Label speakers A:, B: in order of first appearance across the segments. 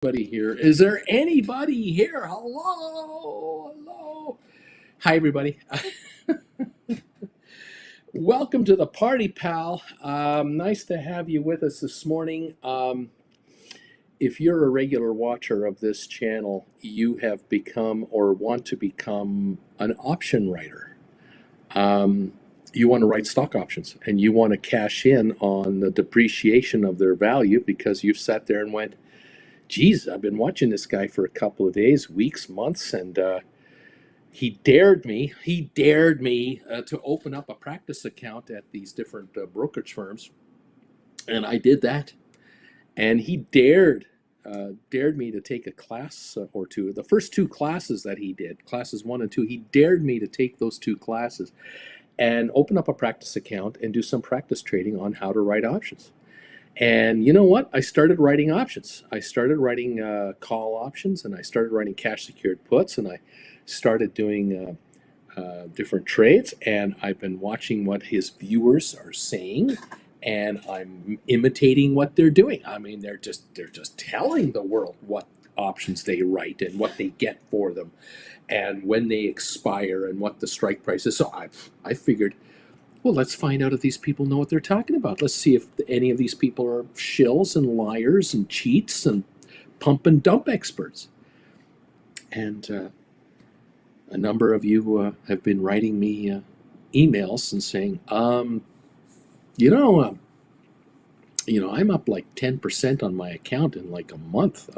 A: Anybody here? Is there anybody here? Hello, hello. Hi, everybody. Welcome to the party, pal. Nice to have you with us this morning. If you're a regular watcher of this channel, you have become or want to become an option writer. You want to write stock options and you want to cash in on the depreciation of their value because you've sat there and went, geez, I've been watching this guy for a couple of days, weeks, months, and he dared me to open up a practice account at these different brokerage firms, and I did that. And he dared me to take a class or two. The first two classes that he did, classes 1 and 2, he dared me to take those two classes and open up a practice account and do some practice trading on how to write options. And you know what? I started writing options. I started writing call options, and I started writing cash secured puts, and I started doing different trades. And I've been watching what his viewers are saying, and I'm imitating what they're doing. I mean, they're just telling the world what options they write and what they get for them, and when they expire, and what the strike price is. So I figured, well, let's find out if these people know what they're talking about. Let's see if any of these people are shills and liars and cheats and pump and dump experts. And a number of you have been writing me emails and saying, I'm up like 10% on my account in like a month.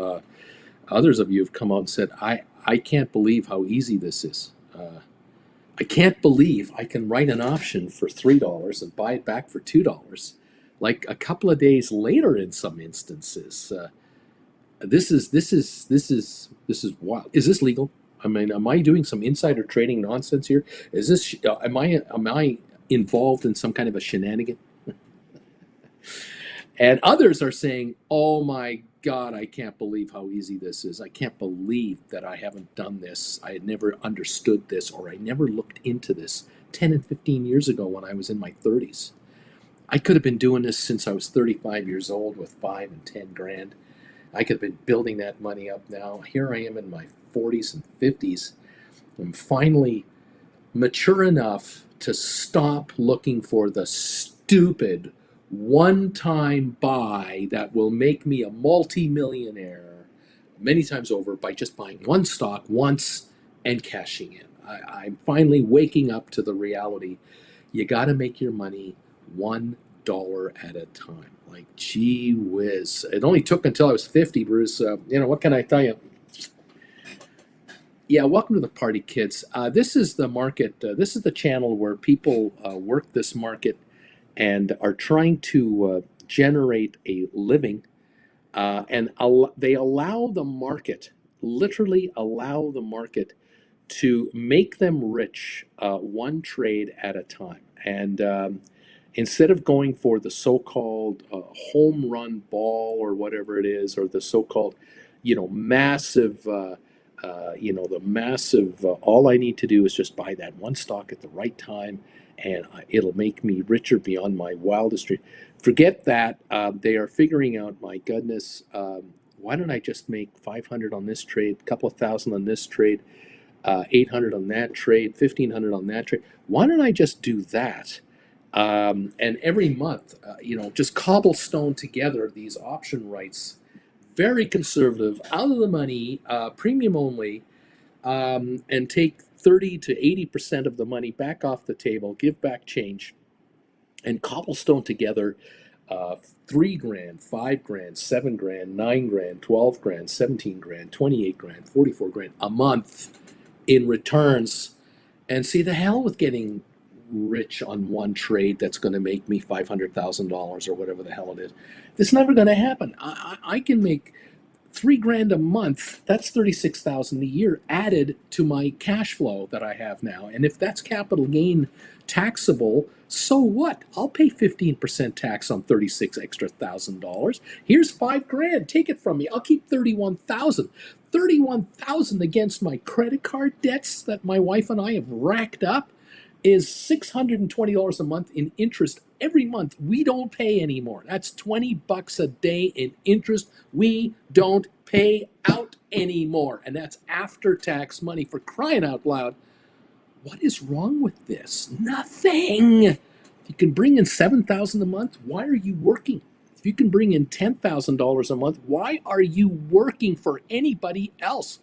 A: Others of you have come out and said, I can't believe how easy this is. I can't believe I can write an option for $3 and buy it back for $2, like a couple of days later in some instances. This is wild. Is this legal? I mean, am I doing some insider trading nonsense here? Is this am I involved in some kind of a shenanigan? And others are saying, oh my God, I can't believe how easy this is. I can't believe that I haven't done this. I had never understood this, or I never looked into this 10 and 15 years ago when I was in my 30s. I could have been doing this since I was 35 years old with 5 and 10 grand. I could have been building that money up now. Here I am in my 40s and 50s. I'm finally mature enough to stop looking for the stupid one-time buy that will make me a multi-millionaire many times over by just buying one stock once and cashing in. I'm finally waking up to the reality. You got to make your money $1 at a time. Like, gee whiz. It only took until I was 50, Bruce. What can I tell you? Yeah, welcome to the party, kids. This is the market. This is the channel where people work this market and are trying to generate a living, and they allow the market, literally allow the market to make them rich one trade at a time. And instead of going for the so-called home run ball or whatever it is, or the so-called, massive, all I need to do is just buy that one stock at the right time, and it'll make me richer beyond my wildest dream. Forget that. They are figuring out, my goodness, why don't I just make 500 on this trade, a couple of thousand on this trade, 800 on that trade, 1,500 on that trade. Why don't I just do that? And every month, just cobblestone together these option rights, very conservative, out of the money, premium only, and take 30 to 80% of the money back off the table, give back change, and cobblestone together 3 grand, 5 grand, 7 grand, 9 grand, 12 grand, 17 grand, 28 grand, 44 grand a month in returns, and see the hell with getting rich on one trade that's going to make me $500,000 or whatever the hell it is. It's never going to happen. I can make 3 grand a month. That's 36,000 a year added to my cash flow that I have now. And if that's capital gain taxable, so what? I'll pay 15% tax on 36 extra $1,000. Here's 5 grand. Take it from me. I'll keep 31,000. 31,000 against my credit card debts that my wife and I have racked up. is $620 a month in interest every month. We don't pay anymore. That's $20 a day in interest. We don't pay out anymore. And that's after tax money, for crying out loud. What is wrong with this? Nothing. If you can bring in $7,000 a month, why are you working? If you can bring in $10,000 a month, why are you working for anybody else?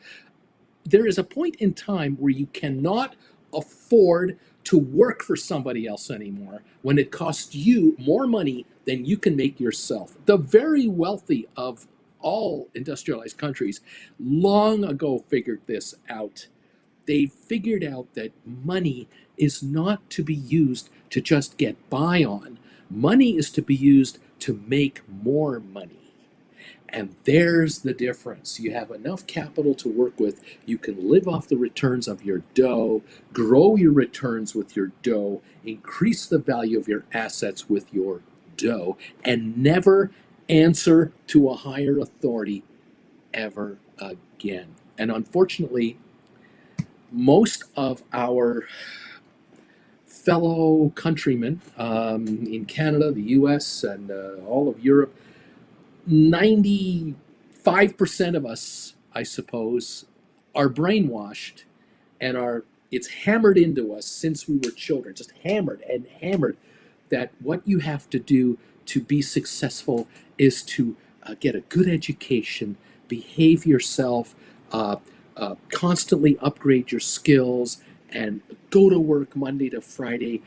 A: There is a point in time where you cannot afford to work for somebody else anymore when it costs you more money than you can make yourself. The very wealthy of all industrialized countries long ago figured this out. They figured out that money is not to be used to just get by on. Money is to be used to make more money. And there's the difference. You have enough capital to work with. You can live off the returns of your dough, grow your returns with your dough, increase the value of your assets with your dough, and never answer to a higher authority ever again. And unfortunately, most of our fellow countrymen in Canada, the US, and all of Europe, 95% of us, I suppose, are brainwashed, and it's hammered into us since we were children, just hammered and hammered, that what you have to do to be successful is to get a good education, behave yourself, constantly upgrade your skills, and go to work Monday to Friday,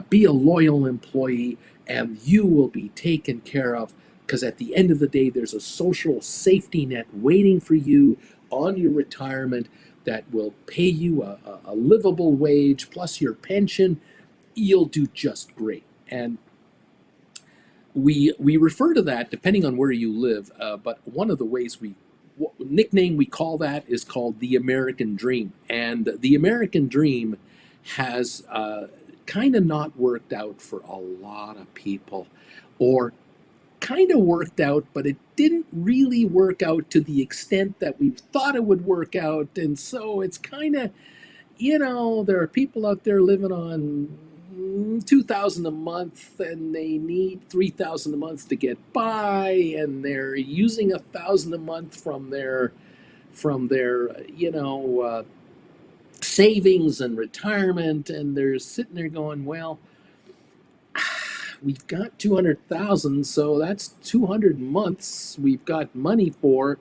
A: be a loyal employee, and you will be taken care of, because at the end of the day, there's a social safety net waiting for you on your retirement that will pay you a livable wage plus your pension. You'll do just great. And we refer to that depending on where you live, but one of the ways nickname we call that is called the American Dream. And the American Dream has kind of not worked out for a lot of people, or kind of worked out, but it didn't really work out to the extent that we thought it would work out. And so it's kind of, there are people out there living on $2,000 a month, and they need $3,000 a month to get by, and they're using $1,000 a month from their savings and retirement, and they're sitting there going, well, we've got 200,000, so that's 200 months we've got money for.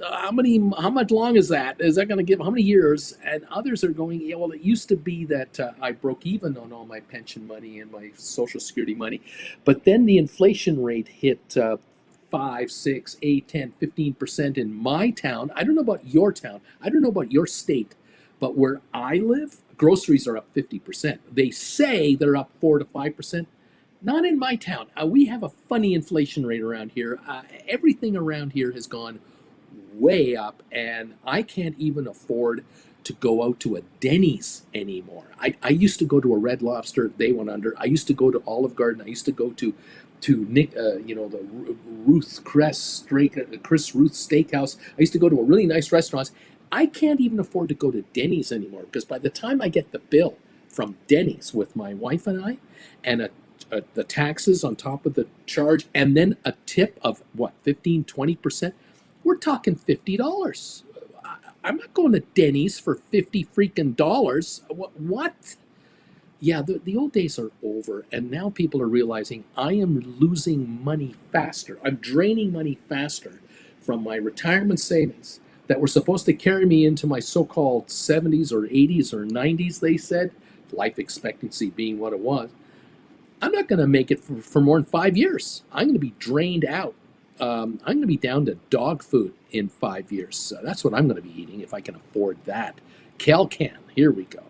A: How much long is that? Is that going to give, how many years? And others are going, yeah, well, it used to be that I broke even on all my pension money and my Social Security money. But then the inflation rate hit 5, 6, 8, 10, 15% in my town. I don't know about your town. I don't know about your state. But where I live, groceries are up 50%. They say they're up 4 to 5%. Not in my town. We have a funny inflation rate around here. Everything around here has gone way up, and I can't even afford to go out to a Denny's anymore. I used to go to a Red Lobster. They went under. I used to go to Olive Garden. I used to go to Nick, the Chris Ruth Steakhouse. I used to go to a really nice restaurants. I can't even afford to go to Denny's anymore, because by the time I get the bill from Denny's with my wife and I, and the taxes on top of the charge, and then a tip of what, 15, 20%, we're talking $50. I'm not going to Denny's for 50 freaking dollars. What? Yeah, the old days are over, and now people are realizing I am losing money faster. I'm draining money faster from my retirement savings that were supposed to carry me into my so-called 70s or 80s or 90s, they said, life expectancy being what it was. I'm not going to make it for more than 5 years. I'm going to be drained out. I'm going to be down to dog food in 5 years. So that's what I'm going to be eating if I can afford that. Kale can. Here we go.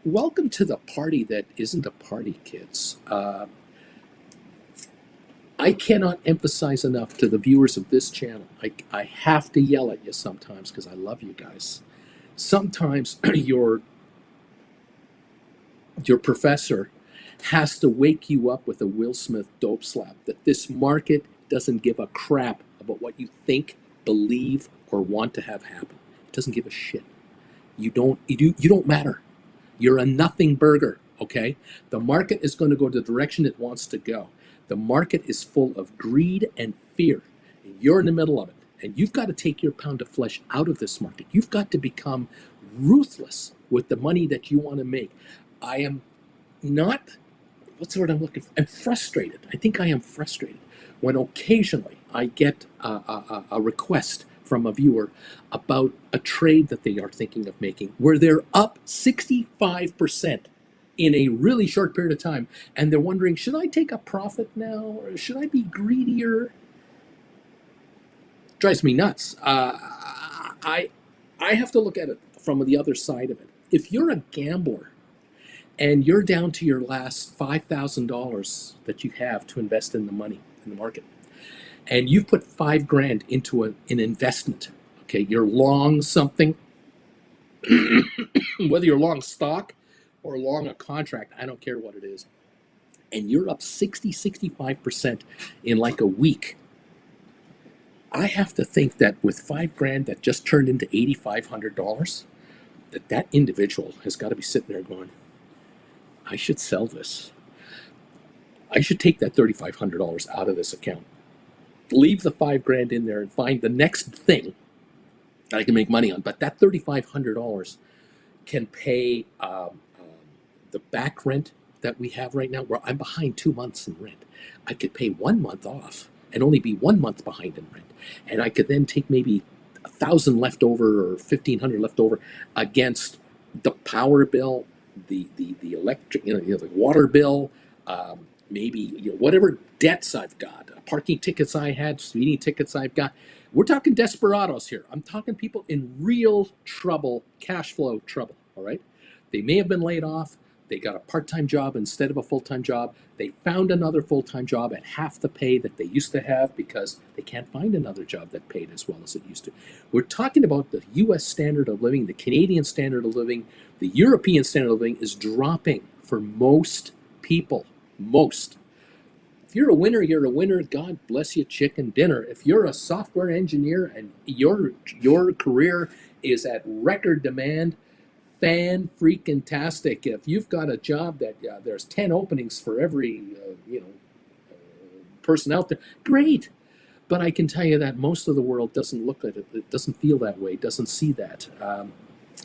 A: Welcome to the party that isn't a party, kids. I cannot emphasize enough to the viewers of this channel. I have to yell at you sometimes because I love you guys. Sometimes your professor has to wake you up with a Will Smith dope slap that this market doesn't give a crap about what you think, believe, or want to have happen. It doesn't give a shit. You don't matter. You're a nothing burger, okay? The market is going to go the direction it wants to go. The market is full of greed and fear. And you're in the middle of it. And you've got to take your pound of flesh out of this market. You've got to become ruthless with the money that you want to make. I am not, what's the word I'm looking for? I'm frustrated. I think I am frustrated when occasionally I get a request from a viewer about a trade that they are thinking of making where they're up 65% in a really short period of time, and they're wondering, should I take a profit now or should I be greedier? Drives me nuts. I have to look at it from the other side of it. If you're a gambler and you're down to your last $5,000 that you have to invest in the money in the market, and you've put $5,000 into an investment, okay, you're long something, whether you're long stock or long a contract, I don't care what it is, and you're up 65% in like a week, I have to think that with $5,000 that just turned into $8,500, that individual has got to be sitting there going, I should sell this. I should take that $3,500 out of this account. Leave the $5,000 in there and find the next thing that I can make money on. But that $3,500 can pay the back rent that we have right now, where I'm behind 2 months in rent. I could pay 1 month off and only be 1 month behind in rent. And I could then take maybe $1,000 left over or $1,500 left over against the power bill, the electric, the water bill, maybe whatever debts I've got, parking tickets I had, speeding tickets I've got. We're talking desperados here. I'm talking people in real trouble, cash flow trouble, all right? They may have been laid off. They got a part-time job instead of a full-time job. They found another full-time job at half the pay that they used to have because they can't find another job that paid as well as it used to. We're talking about the U.S. standard of living, the Canadian standard of living, the European standard of living is dropping for most people. Most. If you're a winner, you're a winner. God bless you, chicken dinner. If you're a software engineer and your career is at record demand, fan-freaking-tastic. If you've got a job that there's 10 openings for every person out there, great. But I can tell you that most of the world doesn't look at it. It doesn't feel that way. Doesn't see that.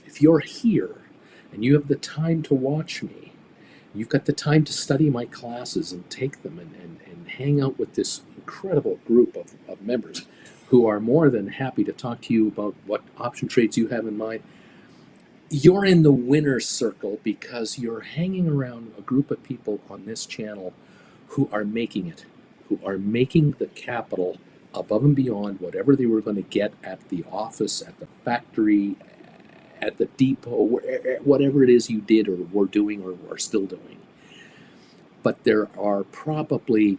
A: If you're here and you have the time to watch me, you've got the time to study my classes and take them and hang out with this incredible group of members who are more than happy to talk to you about what option trades you have in mind. You're in the winner's circle because you're hanging around a group of people on this channel who are making it, who are making the capital above and beyond whatever they were going to get at the office, at the factory, at the depot, whatever it is you did or were doing or are still doing. But there are probably,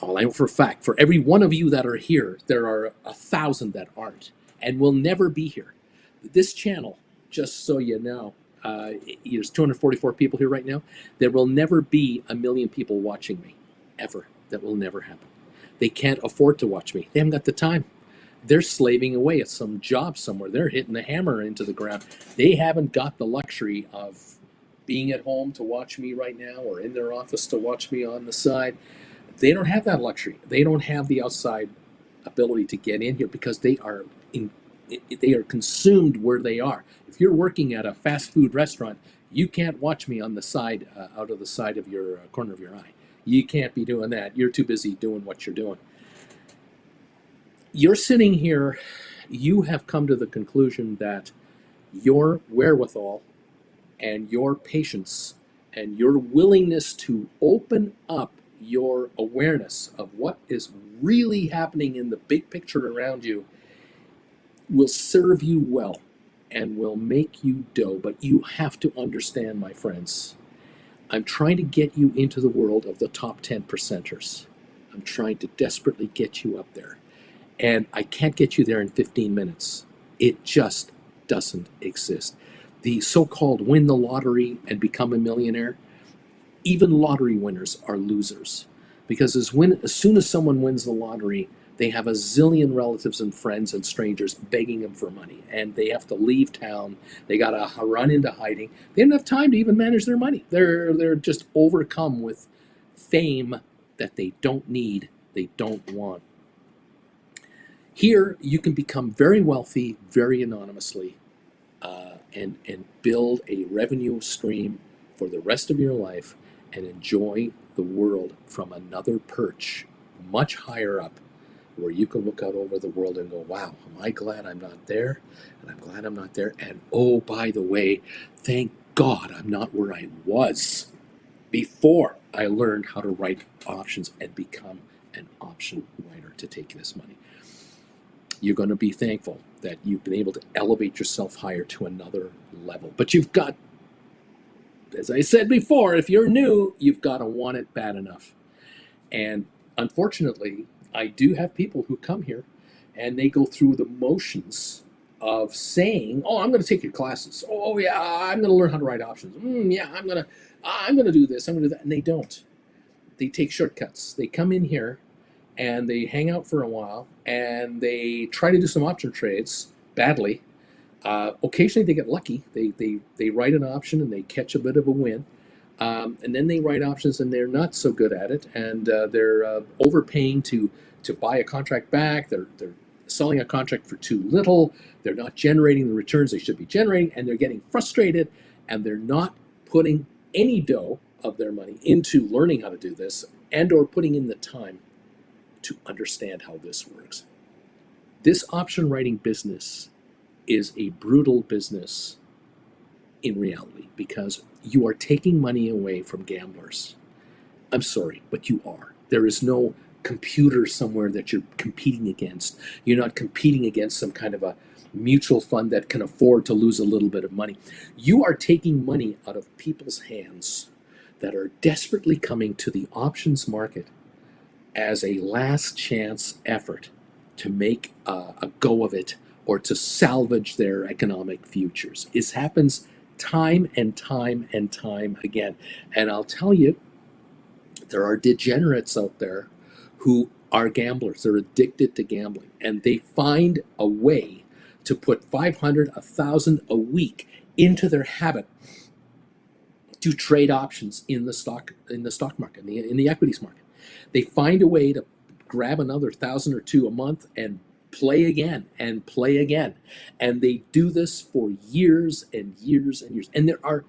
A: I know for a fact, for every one of you that are here, there are 1,000 that aren't and will never be here. This channel, just so you know, there's 244 people here right now. There will never be 1 million people watching me, ever. That will never happen. They can't afford to watch me. They haven't got the time. They're slaving away at some job somewhere. They're hitting the hammer into the ground. They haven't got the luxury of being at home to watch me right now or in their office to watch me on the side. They don't have that luxury. They don't have the outside ability to get in here because they are consumed where they are. If you're working at a fast food restaurant, you can't watch me on the side, out of the side of your corner of your eye. You can't be doing that. You're too busy doing what you're doing. You're sitting here, you have come to the conclusion that your wherewithal and your patience and your willingness to open up your awareness of what is really happening in the big picture around you will serve you well and will make you dough. But you have to understand, my friends, I'm trying to get you into the world of the top 10 percenters. I'm trying to desperately get you up there. And I can't get you there in 15 minutes. It just doesn't exist. The so-called win the lottery and become a millionaire, even lottery winners are losers. Because as soon as someone wins the lottery, They have a zillion relatives and friends and strangers begging them for money, and they have to leave town. They got to run into hiding. They don't have time to even manage their money. They're just overcome with fame that they don't need, they don't want. Here, you can become very wealthy, very anonymously, and build a revenue stream for the rest of your life and enjoy the world from another perch, much higher up, where you can look out over the world and go, wow, am I glad I'm not there? And I'm glad I'm not there. And oh, by the way, thank God I'm not where I was before I learned how to write options and become an option writer to take this money. You're going to be thankful that you've been able to elevate yourself higher to another level. But you've got, as I said before, if you're new, you've got to want it bad enough. And unfortunately, I do have people who come here and they go through the motions of saying, oh, I'm going to take your classes. Oh, yeah, I'm going to learn how to write options. Yeah, I'm going to do this. I'm going to do that. And they don't. They take shortcuts. They come in here and they hang out for a while and they try to do some option trades badly. Occasionally they get lucky. They write an option and they catch a bit of a win. And then they write options and they're not so good at it, and they're overpaying to buy a contract back. They're selling a contract for too little. They're not generating the returns they should be generating, and they're getting frustrated, and they're not putting any dough of their money into learning how to do this and or putting in the time to understand how this works. This option writing business is a brutal business in reality, because you are taking money away from gamblers. I'm sorry, but you are. There is no computer somewhere that you're competing against. You're not competing against some kind of a mutual fund that can afford to lose a little bit of money. You are taking money out of people's hands that are desperately coming to the options market as a last chance effort to make a go of it or to salvage their economic futures. It happens time and time and time again. And I'll tell you, there are degenerates out there who are gamblers. They're addicted to gambling, and they find a way to put 500, 1,000 a week into their habit to trade options in the stock market, in the equities market. They find a way to grab another 1,000 or two a month and play again and play again. And they do this for years and years and years. And there are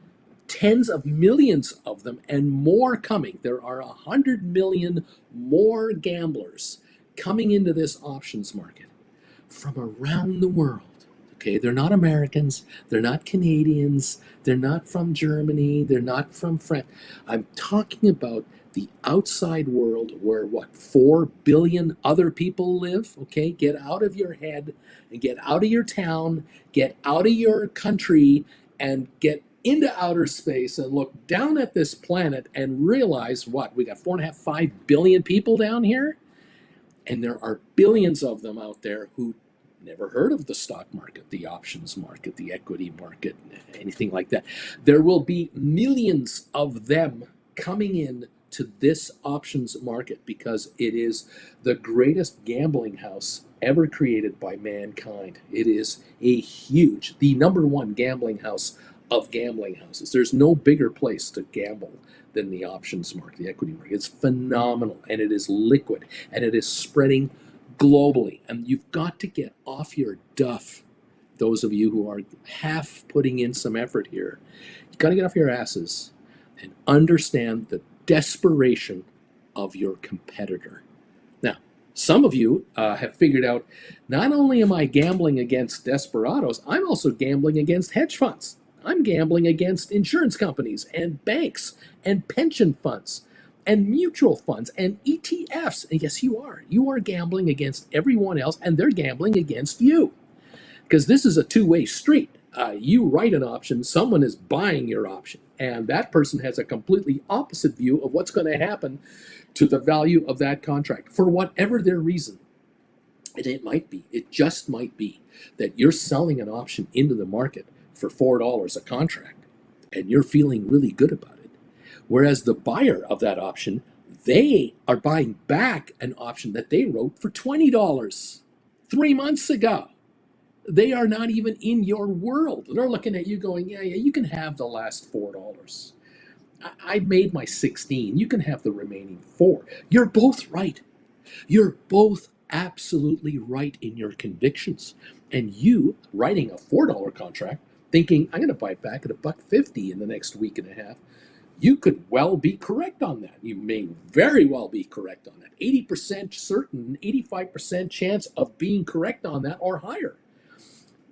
A: tens of millions of them and more coming. There are 100 million more gamblers coming into this options market from around the world. Okay, they're not Americans, they're not Canadians, they're not from Germany, they're not from France. I'm talking about the outside world where, 4 billion other people live. Okay, get out of your head and get out of your town, get out of your country, and get into outer space and look down at this planet and realize we got 4.5, 5 billion people down here, and there are billions of them out there who never heard of the stock market, the options market, the equity market, anything like that. There will be millions of them coming in to this options market because it is the greatest gambling house ever created by mankind. It is the number one gambling house of gambling houses. There's no bigger place to gamble than the options market, the equity market. It's phenomenal, and it is liquid, and it is spreading globally. And you've got to get off your duff. Those of you who are half putting in some effort here, you've got to get off your asses and understand the desperation of your competitor. Now, some of you have figured out, not only am I gambling against desperados, I'm also gambling against hedge funds. I'm gambling against insurance companies and banks and pension funds and mutual funds and ETFs. And yes, you are. You are gambling against everyone else, and they're gambling against you. Because this is a two-way street. You write an option, someone is buying your option, and that person has a completely opposite view of what's going to happen to the value of that contract for whatever their reason. And it just might be that you're selling an option into the market for $4 a contract, and you're feeling really good about it. Whereas the buyer of that option, They are buying back an option that they wrote for $20 3 months ago. They are not even in your world. They're looking at you going, yeah, you can have the last $4. I made my 16. You can have the remaining 4. You're both right. You're both absolutely right in your convictions. And you writing a $4 contract, thinking I'm going to buy it back at $1.50 in the next week and a half, you could well be correct on that. You may very well be correct on that. 80% certain, 85% chance of being correct on that or higher.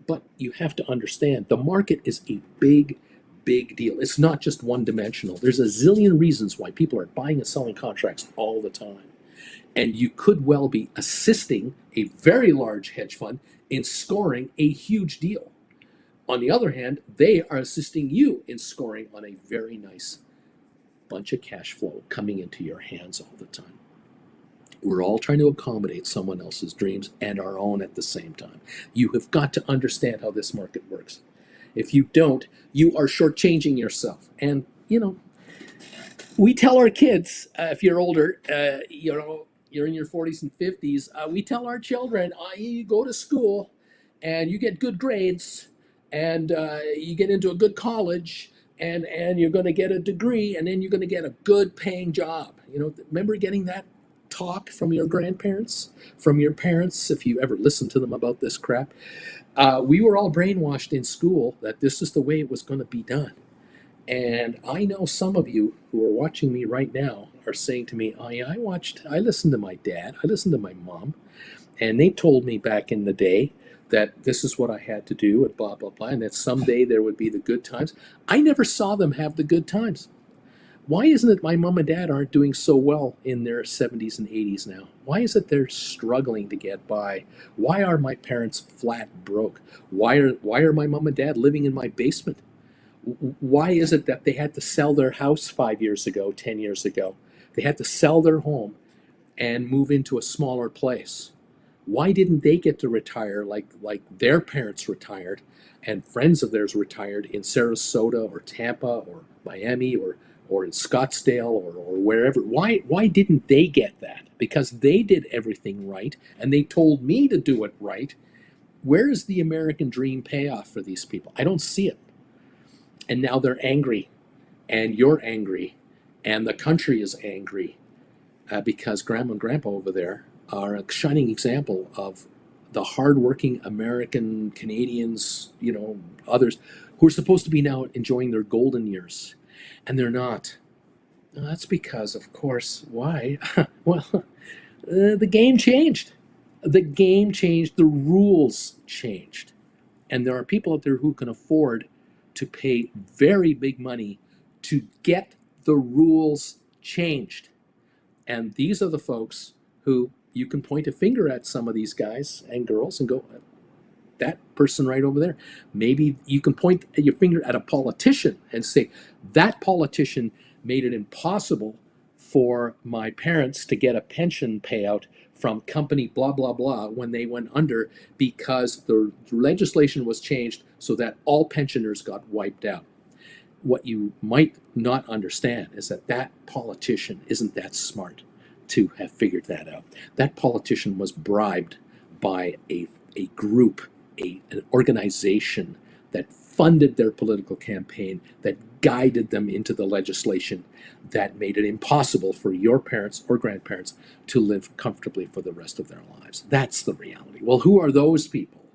A: But you have to understand the market is a big deal. It's not just one dimensional. There's a zillion reasons why people are buying and selling contracts all the time. And you could well be assisting a very large hedge fund in scoring a huge deal. On the other hand, they are assisting you in scoring on a very nice bunch of cash flow coming into your hands all the time. We're all trying to accommodate someone else's dreams and our own at the same time. You have got to understand how this market works. If you don't, you are shortchanging yourself. And, we tell our kids, if you're older, you're in your 40s and 50s, we tell our children, you go to school and you get good grades and you get into a good college and you're going to get a degree and then you're going to get a good paying job. Remember getting that talk from your grandparents, from your parents, if you ever listened to them about this crap? We were all brainwashed in school that this is the way it was going to be done. And I know some of you who are watching me right now are saying to me, I listened to my dad, I listened to my mom, and they told me back in the day that this is what I had to do and blah, blah, blah, and that someday there would be the good times. I never saw them have the good times. Why isn't it my mom and dad aren't doing so well in their 70s and 80s now? Why is it they're struggling to get by? Why are my parents flat broke? Why are my mom and dad living in my basement? Why is it that they had to sell their house 5 years ago, 10 years ago? They had to sell their home and move into a smaller place. Why didn't they get to retire like their parents retired and friends of theirs retired in Sarasota or Tampa or Miami or in Scottsdale or wherever? Why didn't they get that? Because they did everything right and they told me to do it right. Where is the American dream payoff for these people? I don't see it. And now they're angry, and you're angry, and the country is angry because Grandma and Grandpa over there are a shining example of the hardworking American Canadians, others who are supposed to be now enjoying their golden years, and they're not. Well, that's because, of course, why? Well, the game changed. The game changed. The rules changed. And there are people out there who can afford to pay very big money to get the rules changed. And these are the folks who you can point a finger at some of these guys and girls and go, that person right over there. Maybe you can point your finger at a politician and say, that politician made it impossible for my parents to get a pension payout from company blah, blah, blah when they went under because the legislation was changed so that all pensioners got wiped out. What you might not understand is that politician isn't that smart to have figured that out. That politician was bribed by a group, an organization that funded their political campaign, that guided them into the legislation that made it impossible for your parents or grandparents to live comfortably for the rest of their lives. That's the reality. Well, who are those people?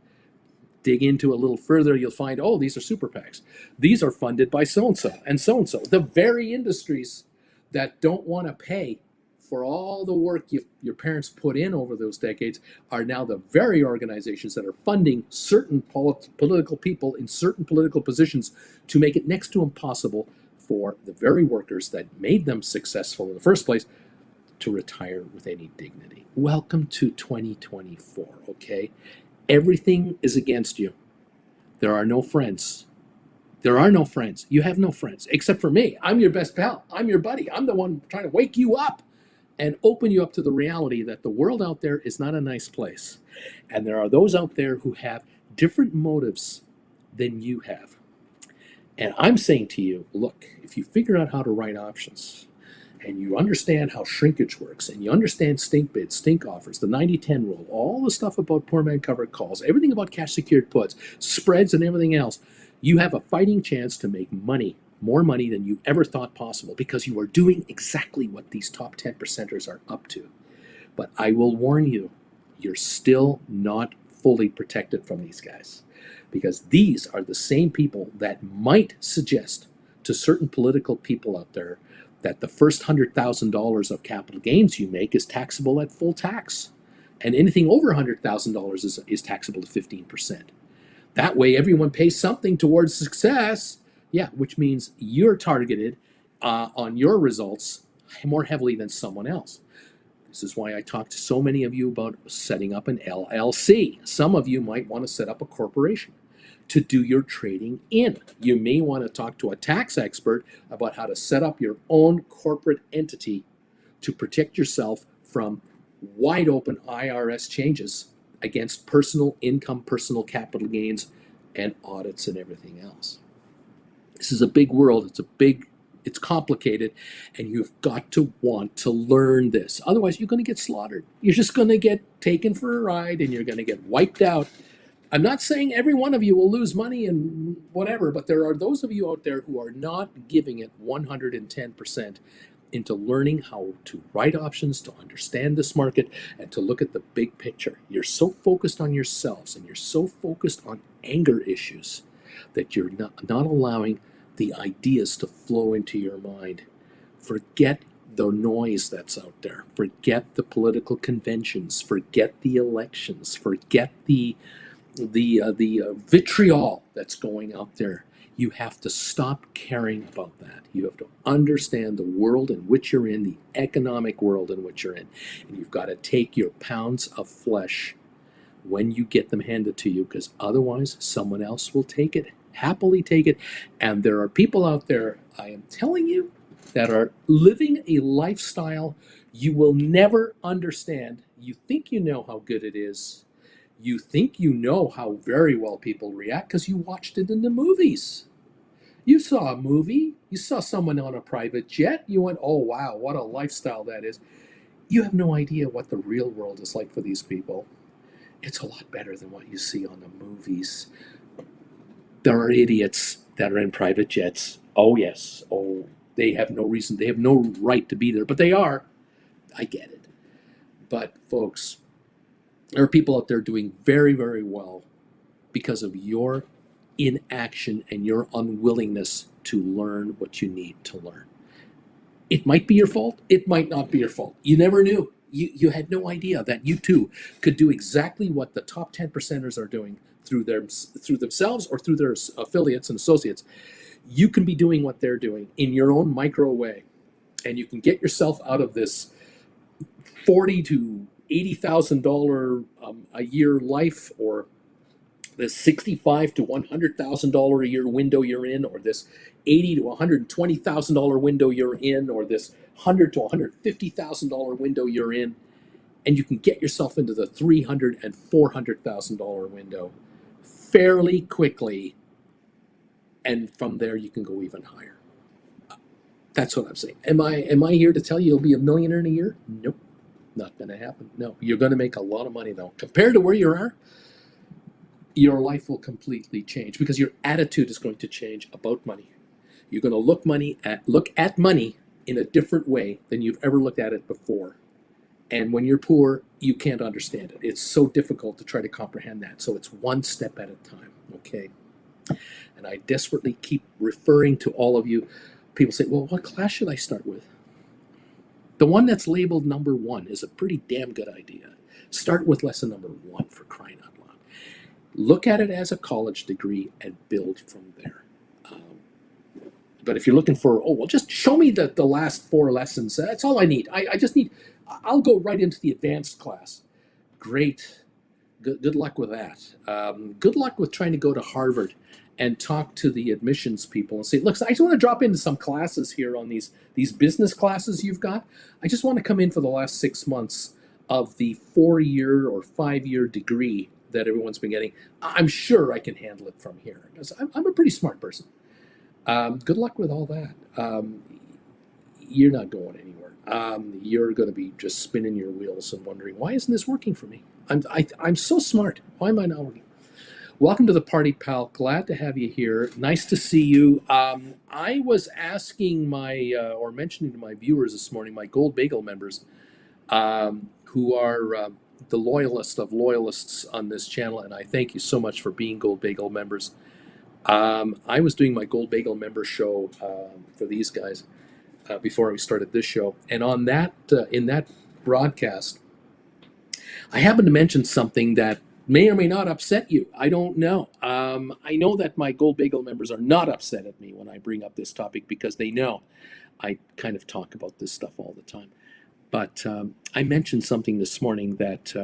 A: Dig into a little further, you'll find, these are super PACs. These are funded by so-and-so and so-and-so. The very industries that don't want to pay for all the work your parents put in over those decades are now the very organizations that are funding certain political people in certain political positions to make it next to impossible for the very workers that made them successful in the first place to retire with any dignity. Welcome to 2024, okay? Everything is against you. There are no friends. There are no friends. You have no friends except for me. I'm your best pal. I'm your buddy. I'm the one trying to wake you up and open you up to the reality that the world out there is not a nice place. And there are those out there who have different motives than you have. And I'm saying to you, look, if you figure out how to write options and you understand how shrinkage works, and you understand stink bids, stink offers, the 90-10 rule, all the stuff about poor man covered calls, everything about cash secured puts, spreads, and everything else, you have a fighting chance to make money, more money than you ever thought possible, because you are doing exactly what these top 10 percenters are up to. But I will warn you, you're still not fully protected from these guys, because these are the same people that might suggest to certain political people out there that the first $100,000 of capital gains you make is taxable at full tax, and anything over $100,000 is taxable to 15%. That way, everyone pays something towards success. Yeah, which means you're targeted on your results more heavily than someone else. This is why I talk to so many of you about setting up an LLC. Some of you might want to set up a corporation to do your trading in. You may want to talk to a tax expert about how to set up your own corporate entity to protect yourself from wide open IRS changes against personal income, personal capital gains, and audits and everything else. This is a big world. It's complicated, and you've got to want to learn this. Otherwise, you're going to get slaughtered. You're just going to get taken for a ride, and you're going to get wiped out. I'm not saying every one of you will lose money and whatever, but there are those of you out there who are not giving it 110% into learning how to write options, to understand this market, and to look at the big picture. You're so focused on yourselves, and you're so focused on anger issues that you're not allowing the ideas to flow into your mind. Forget the noise that's out there. Forget the political conventions. Forget the elections. Forget the vitriol that's going out there. You have to stop caring about that. You have to understand the world in which you're in, the economic world in which you're in. And you've got to take your pounds of flesh when you get them handed to you, because otherwise someone else will take it, happily take it. And there are people out there, I am telling you, that are living a lifestyle you will never understand. You think you know how good it is. You think you know how very well people react because you watched it in the movies. You saw a movie, you saw someone on a private jet, you went, oh wow, what a lifestyle that is. You have no idea what the real world is like for these people. It's a lot better than what you see on the movies. There are idiots that are in private jets. Oh yes, oh, they have no reason, they have no right to be there, but they are. I get it. But folks, there are people out there doing very, very well because of your inaction and your unwillingness to learn what you need to learn. It might be your fault. It might not be your fault. You never knew. You had no idea that you too could do exactly what the top 10 percenters are doing through themselves or through their affiliates and associates. You can be doing what they're doing in your own micro way, and you can get yourself out of this $40,000 to $80,000 a year life, or this $65,000 to $100,000 a year window you're in, or this $80,000 to $120,000 window you're in, or this $100,000 to $150,000 window you're in, and you can get yourself into the $300,000 and $400,000 window fairly quickly, and from there you can go even higher. That's what I'm saying. Am I here to tell you you'll be a millionaire in a year? Nope, not going to happen. No, you're going to make a lot of money though. Compared to where you are, your life will completely change because your attitude is going to change about money. You're going to look at money in a different way than you've ever looked at it before. And when you're poor, you can't understand it. It's so difficult to try to comprehend that. So it's one step at a time, okay? And I desperately keep referring to all of you. People say, well, what class should I start with? The one that's labeled number 1 is a pretty damn good idea. Start with lesson number 1, for crying out loud. Look at it as a college degree and build from there. But if you're looking for, oh, well, just show me the last 4 lessons. That's all I need. I just need, I'll go right into the advanced class. Great. Good luck with that. Good luck with trying to go to Harvard and talk to the admissions people and say, look, I just want to drop into some classes here on these business classes you've got. I just want to come in for the last 6 months of the 4-year or 5-year degree that everyone's been getting. I'm sure I can handle it from here because I'm a pretty smart person. Good luck with all that. you're not going anywhere. You're going to be just spinning your wheels and wondering, why isn't this working for me? I'm so smart. Why am I not working? Welcome to the party, pal. Glad to have you here. Nice to see you. I was asking or mentioning to my viewers this morning, my Gold Bagel members, who are the loyalist of loyalists on this channel, and I thank you so much for being Gold Bagel members. I was doing my Gold Bagel member show for these guys before we started this show, and on that in that broadcast, I happened to mention something that may or may not upset you. I don't know. I know that my Gold Bagel members are not upset at me when I bring up this topic because they know I kind of talk about this stuff all the time. But I mentioned something this morning that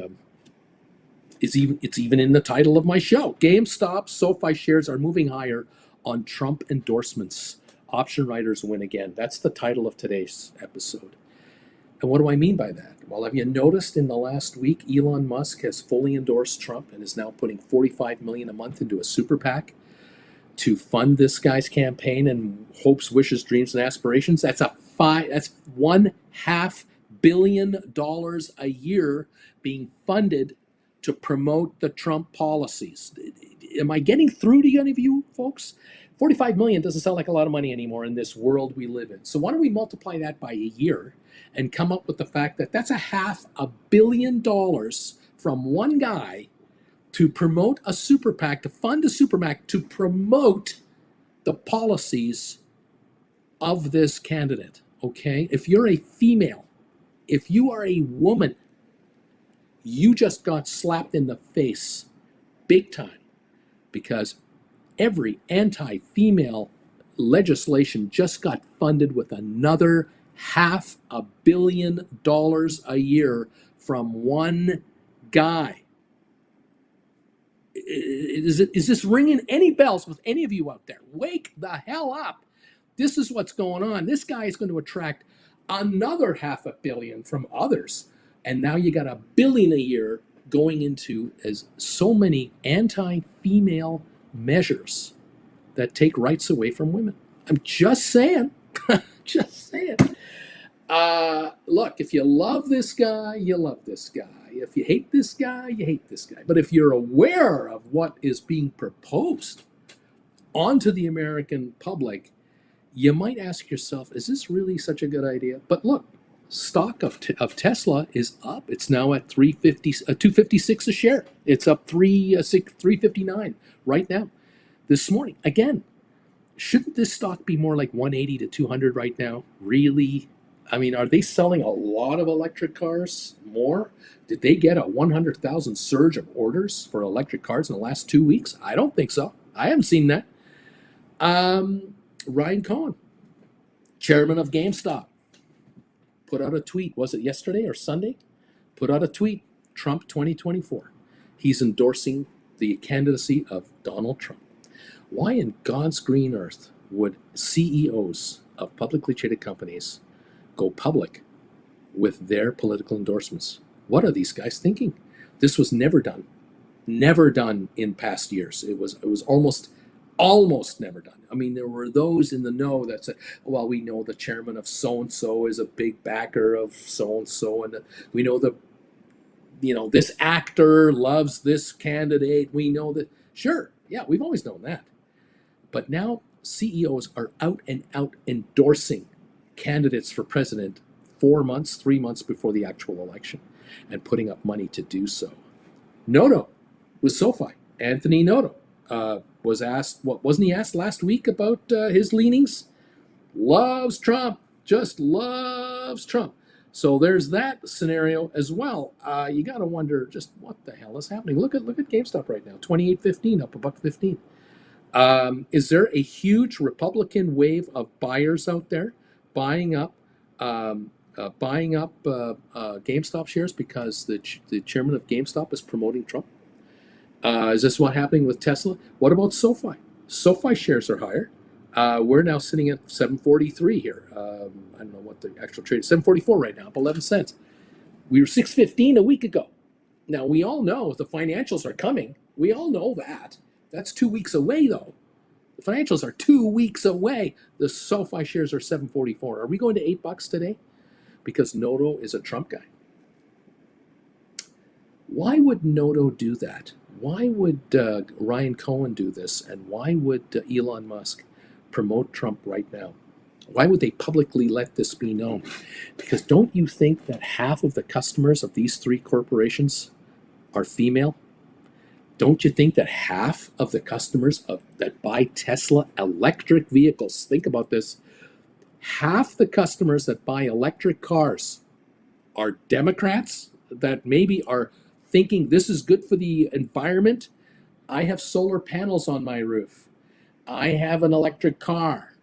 A: it's even in the title of my show. GameStop SoFi shares are moving higher on Trump endorsements. Option writers win again. That's the title of today's episode. And what do I mean by that? Well, have you noticed in the last week, Elon Musk has fully endorsed Trump and is now putting $45 million a month into a super PAC to fund this guy's campaign and hopes, wishes, dreams, and aspirations? That's $1.5 billion a year being funded to promote the Trump policies. Am I getting through to any of you folks? 45 million doesn't sound like a lot of money anymore in this world we live in. So why don't we multiply that by a year and come up with the fact that that's $500 million from one guy to promote a super PAC, to fund a super PAC, to promote the policies of this candidate, okay? If you're a female, if you are a woman, you just got slapped in the face big time because every anti-female legislation just got funded with another $500 million a year from one guy. Is this ringing any bells with any of you out there? Wake the hell up. This is what's going on. This guy is going to attract another $500 million from others. And now you got $1 billion a year going into as so many anti-female measures that take rights away from women. I'm just saying. Just saying. Look, if you love this guy, you love this guy. If you hate this guy, you hate this guy. But if you're aware of what is being proposed onto the American public, you might ask yourself, is this really such a good idea? But look, stock of Tesla is up. It's now at $256 a share. It's up $359 right now. This morning, again, shouldn't this stock be more like 180 to 200 right now? Really? I mean, are they selling a lot of electric cars more? Did they get a 100,000 surge of orders for electric cars in the last 2 weeks? I don't think so. I haven't seen that. Ryan Cohen, chairman of GameStop, put out a tweet. Was it yesterday or Sunday? Put out a tweet. Trump 2024. He's endorsing the candidacy of Donald Trump. Why in God's green earth would CEOs of publicly traded companies go public with their political endorsements? What are these guys thinking? This was never done in past years. It was almost never done. I mean, there were those in the know that said, well, we know the chairman of so-and-so is a big backer of so-and-so, and we know this actor loves this candidate. We know that. Sure, yeah, we've always known that. But now CEOs are out and out endorsing candidates for president 3 months before the actual election and putting up money to do so. Noto with SoFi, Anthony Noto, was asked, wasn't he asked last week about his leanings? Loves Trump, just loves Trump. So there's that scenario as well. You got to wonder just what the hell is happening. Look at GameStop right now, $28.15, up $1.15. Is there a huge Republican wave of buyers out there buying up GameStop shares because the chairman of GameStop is promoting Trump? Is this what's happening with Tesla? What about SoFi? SoFi shares are higher. We're now sitting at 743 here. I don't know what the actual trade is. 744 right now, up 11 cents. We were 615 a week ago. Now, we all know the financials are coming. We all know that. That's 2 weeks away, though. The financials are 2 weeks away. The SoFi shares are $7.44. Are we going to $8 today? Because Noto is a Trump guy. Why would Noto do that? Why would Ryan Cohen do this? And why would Elon Musk promote Trump right now? Why would they publicly let this be known? Because don't you think that half of the customers of these three corporations are female? Don't you think that half of the customers that buy Tesla electric vehicles, think about this, half the customers that buy electric cars are Democrats that maybe are thinking this is good for the environment? I have solar panels on my roof. I have an electric car.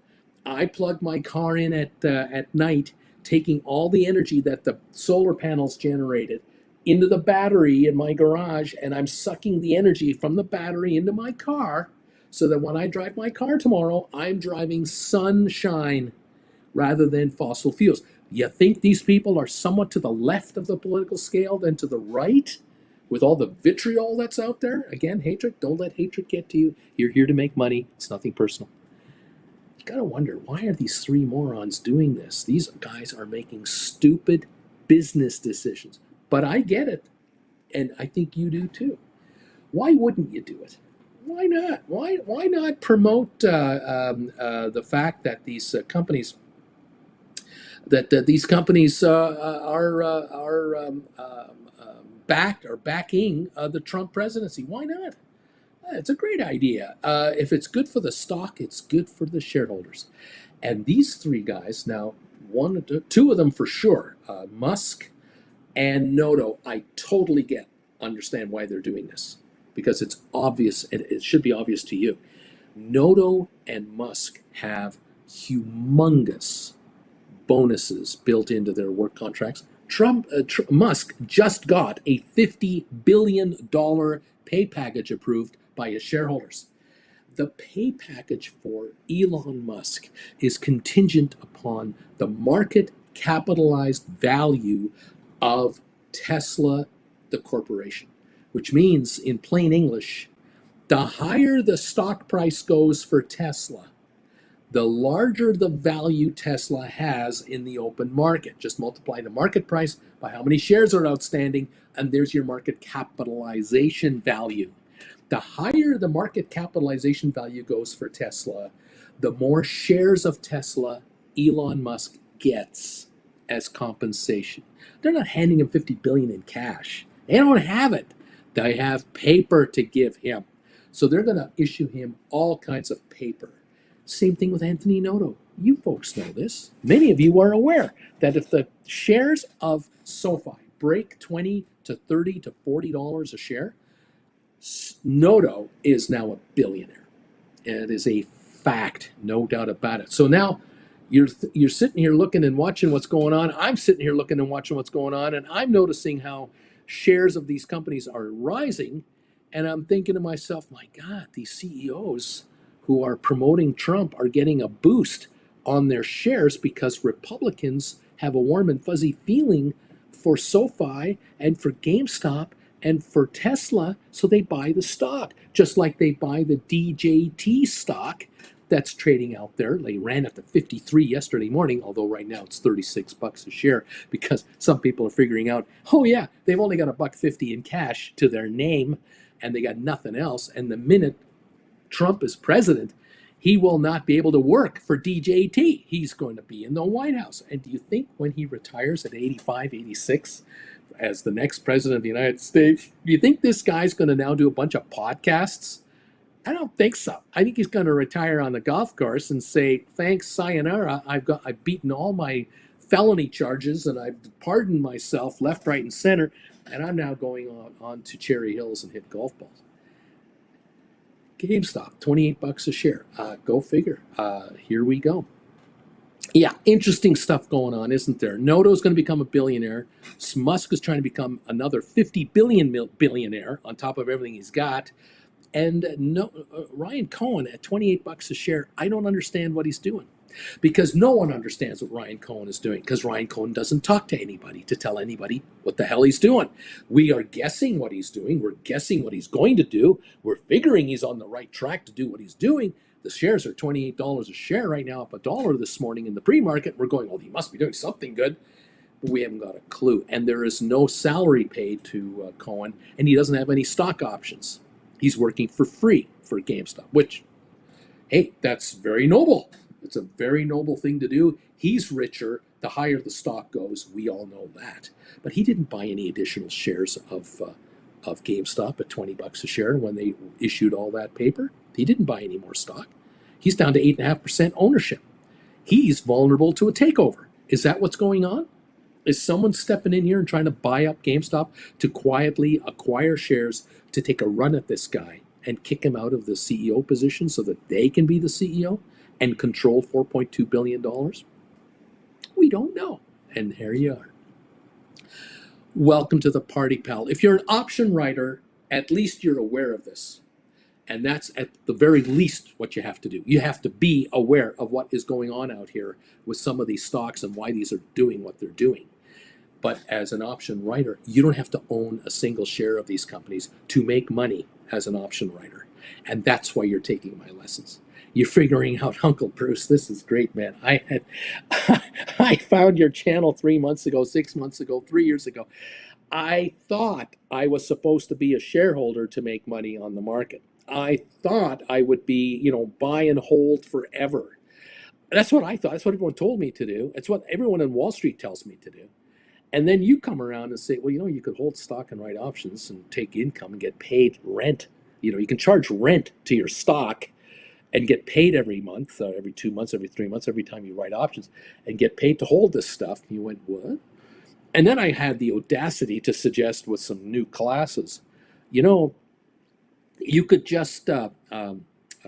A: I plug my car in at night, taking all the energy that the solar panels generated into the battery in my garage, and I'm sucking the energy from the battery into my car so that when I drive my car tomorrow, I'm driving sunshine rather than fossil fuels. You think these people are somewhat to the left of the political scale than to the right? With all the vitriol that's out there? Again, hatred, don't let hatred get to you. You're here to make money. It's nothing personal. You gotta wonder, why are these three morons doing this? These guys are making stupid business decisions. But I get it, and I think you do too. Why wouldn't you do it? Why not? Why not promote the fact that these companies are backing the Trump presidency? Why not? It's a great idea. If it's good for the stock, it's good for the shareholders. And these three guys now, two of them for sure, Musk and Noto, I totally understand why they're doing this, because it's obvious, and it should be obvious to you. Noto and Musk have humongous bonuses built into their work contracts. Musk just got a $50 billion pay package approved by his shareholders. The pay package for Elon Musk is contingent upon the market capitalized value of Tesla, the corporation, which means in plain English, the higher the stock price goes for Tesla, the larger the value Tesla has in the open market. Just multiply the market price by how many shares are outstanding, and there's your market capitalization value. The higher the market capitalization value goes for Tesla, the more shares of Tesla Elon Musk gets as compensation. They're not handing him $50 billion in cash. They don't have it. They have paper to give him. So they're going to issue him all kinds of paper. Same thing with Anthony Noto. You folks know this. Many of you are aware that if the shares of SoFi break $20 to $30 to $40 a share, Noto is now a billionaire. It is a fact, no doubt about it. So now you're sitting here looking and watching what's going on. I'm sitting here looking and watching what's going on, and I'm noticing how shares of these companies are rising, and I'm thinking to myself, my God, these CEOs who are promoting Trump are getting a boost on their shares because Republicans have a warm and fuzzy feeling for SoFi and for GameStop and for Tesla, so they buy the stock, just like they buy the DJT stock that's trading out there. They ran up to 53 yesterday morning, although right now it's $36 a share because some people are figuring out, oh yeah, they've only got $1.50 in cash to their name and they got nothing else. And the minute Trump is president, he will not be able to work for DJT. He's going to be in the White House. And do you think when he retires at 85, 86, as the next president of the United States, do you think this guy's going to now do a bunch of podcasts? I don't think so. I think he's going to retire on the golf course and say, thanks, sayonara. I've beaten all my felony charges and I've pardoned myself left, right, and center. And I'm now going on to Cherry Hills and hit golf balls. GameStop, $28 a share. Go figure. Here we go. Yeah, interesting stuff going on, isn't there? Noto's going to become a billionaire. Musk is trying to become another 50 billion billionaire on top of everything he's got. And Ryan Cohen at $28 a share, I don't understand what he's doing. Because no one understands what Ryan Cohen is doing, because Ryan Cohen doesn't talk to anybody to tell anybody what the hell he's doing. We are guessing what he's doing. We're guessing what he's going to do. We're figuring he's on the right track to do what he's doing. The shares are $28 a share right now, up $1 this morning in the pre-market. We're going, well, he must be doing something good. But we haven't got a clue. And there is no salary paid to Cohen, and he doesn't have any stock options. He's working for free for GameStop, which, hey, that's very noble. It's a very noble thing to do. He's richer the higher the stock goes. We all know that. But he didn't buy any additional shares of GameStop at $20 a share when they issued all that paper. He didn't buy any more stock. He's down to 8.5% ownership. He's vulnerable to a takeover. Is that what's going on? Is someone stepping in here and trying to buy up GameStop to quietly acquire shares to take a run at this guy and kick him out of the CEO position so that they can be the CEO and control $4.2 billion? We don't know. And here you are. Welcome to the party, pal. If you're an option writer, at least you're aware of this. And that's at the very least what you have to do. You have to be aware of what is going on out here with some of these stocks and why these are doing what they're doing. But as an option writer, you don't have to own a single share of these companies to make money as an option writer. And that's why you're taking my lessons. You're figuring out, Uncle Bruce, this is great, man. I found your channel 3 months ago, 6 months ago, 3 years ago. I thought I was supposed to be a shareholder to make money on the market. I thought I would be, buy and hold forever. That's what I thought. That's what everyone told me to do. It's what everyone in Wall Street tells me to do. And then you come around and say, well, you could hold stock and write options and take income and get paid rent. You can charge rent to your stock and get paid every month, every 2 months, every 3 months, every time you write options, and get paid to hold this stuff. You went, what? And then I had the audacity to suggest with some new classes, you could just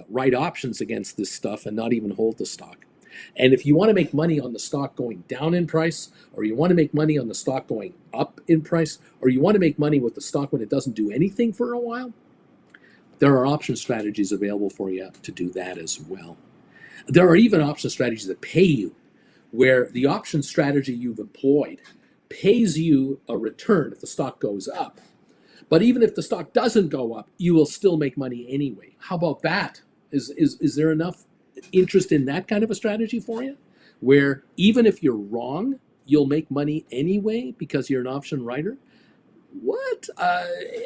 A: write options against this stuff and not even hold the stock. And if you want to make money on the stock going down in price, or you want to make money on the stock going up in price, or you want to make money with the stock when it doesn't do anything for a while, there are option strategies available for you to do that as well. There are even option strategies that pay you, where the option strategy you've employed pays you a return if the stock goes up. But even if the stock doesn't go up, you will still make money anyway. How about that? Is there enough interest in that kind of a strategy for you, where even if you're wrong, you'll make money anyway because you're an option writer? What?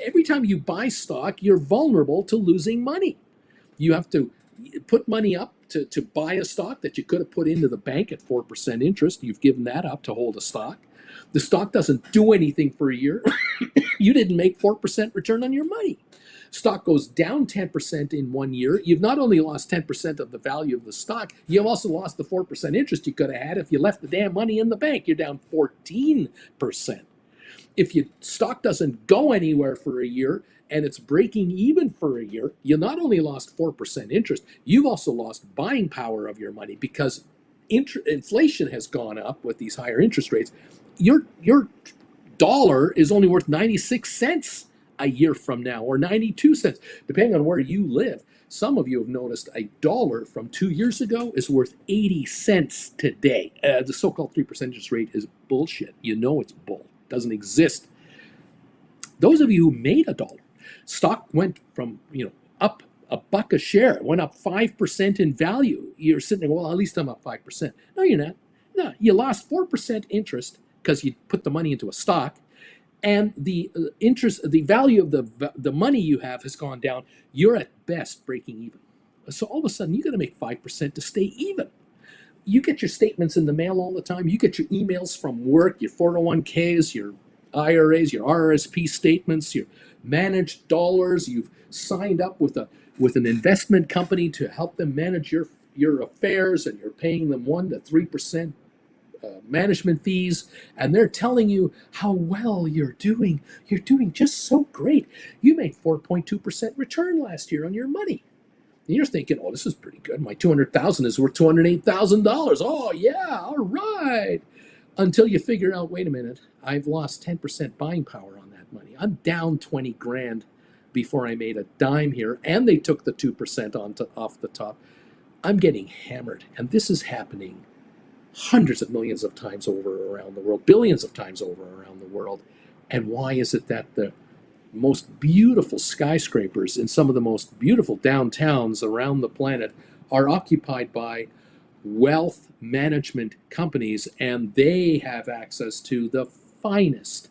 A: Every time you buy stock, you're vulnerable to losing money. You have to put money up to buy a stock that you could have put into the bank at 4% interest. You've given that up to hold a stock. The stock doesn't do anything for a year. You didn't make 4% return on your money. Stock goes down 10% in 1 year. You've not only lost 10% of the value of the stock, you've also lost the 4% interest you could have had if you left the damn money in the bank. You're down 14%. If your stock doesn't go anywhere for a year and it's breaking even for a year, you not only lost 4% interest, you've also lost buying power of your money because inflation has gone up with these higher interest rates. Your dollar is only worth 96 cents a year from now, or 92 cents, depending on where you live. Some of you have noticed a dollar from 2 years ago is worth 80 cents today. The so-called 3% interest rate is bullshit. It's bull. It doesn't exist. Those of you who made a dollar, stock went from up $1 a share. It went up 5% in value. You're sitting there, well, at least I'm up 5%. No, you're not. No, you lost 4% interest because you put the money into a stock, and the value of the money you have has gone down. You're at best breaking even. So all of a sudden, you got to make 5% to stay even. You get your statements in the mail all the time. You get your emails from work, your 401ks, your IRAs, your RRSP statements, your managed dollars. You've signed up with an investment company to help them manage your affairs, and you're paying them 1 to 3% management fees, and they're telling you how well you're doing. You're doing just so great. You made 4.2% return last year on your money. And you're thinking, oh, this is pretty good. My $200,000 is worth $208,000. Oh, yeah, all right. Until you figure out, wait a minute, I've lost 10% buying power on that money. I'm down 20 grand before I made a dime here, and they took the 2% off the top. I'm getting hammered, and this is happening hundreds of millions of times over around the world, billions of times over around the world. And why is it that the most beautiful skyscrapers in some of the most beautiful downtowns around the planet are occupied by wealth management companies, and they have access to the finest,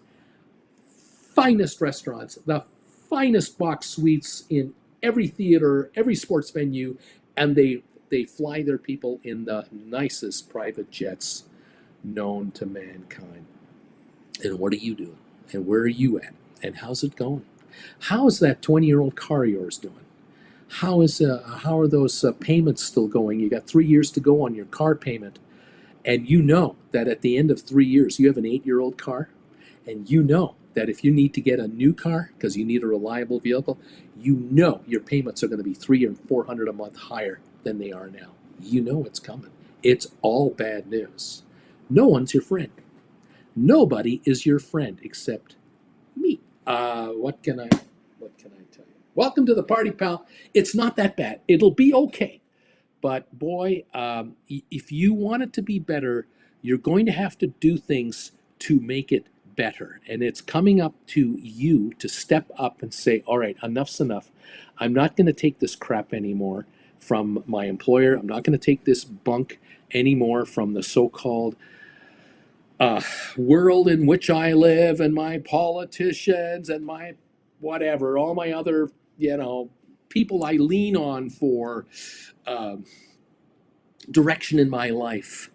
A: finest restaurants, the finest box suites in every theater, every sports venue, and they fly their people in the nicest private jets known to mankind. And what are you doing? And where are you at? And how's it going? How is that 20-year-old car of yours doing? How are those payments still going? You got 3 years to go on your car payment, and you know that at the end of 3 years you have an 8-year-old car, and you know that if you need to get a new car because you need a reliable vehicle, you know your payments are going to be $300 or $400 a month higher than they are now. You know it's coming. It's all bad news. No one's your friend. Nobody is your friend except me. What can I tell you? Welcome to the party, pal. It's not that bad. It'll be okay. But boy, if you want it to be better, you're going to have to do things to make it better. And it's coming up to you to step up and say, all right, enough's enough. I'm not going to take this crap anymore from my employer. I'm not going to take this bunk anymore from the so-called world in which I live and my politicians and my whatever, all my other, people I lean on for direction in my life.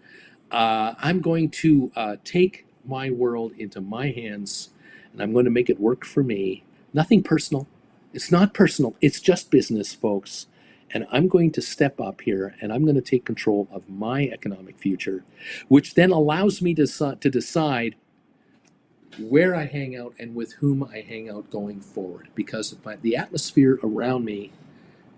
A: I'm going to take my world into my hands, and I'm going to make it work for me. Nothing personal. It's not personal. It's just business, folks. And I'm going to step up here, and I'm going to take control of my economic future, which then allows me to decide where I hang out and with whom I hang out going forward. Because the atmosphere around me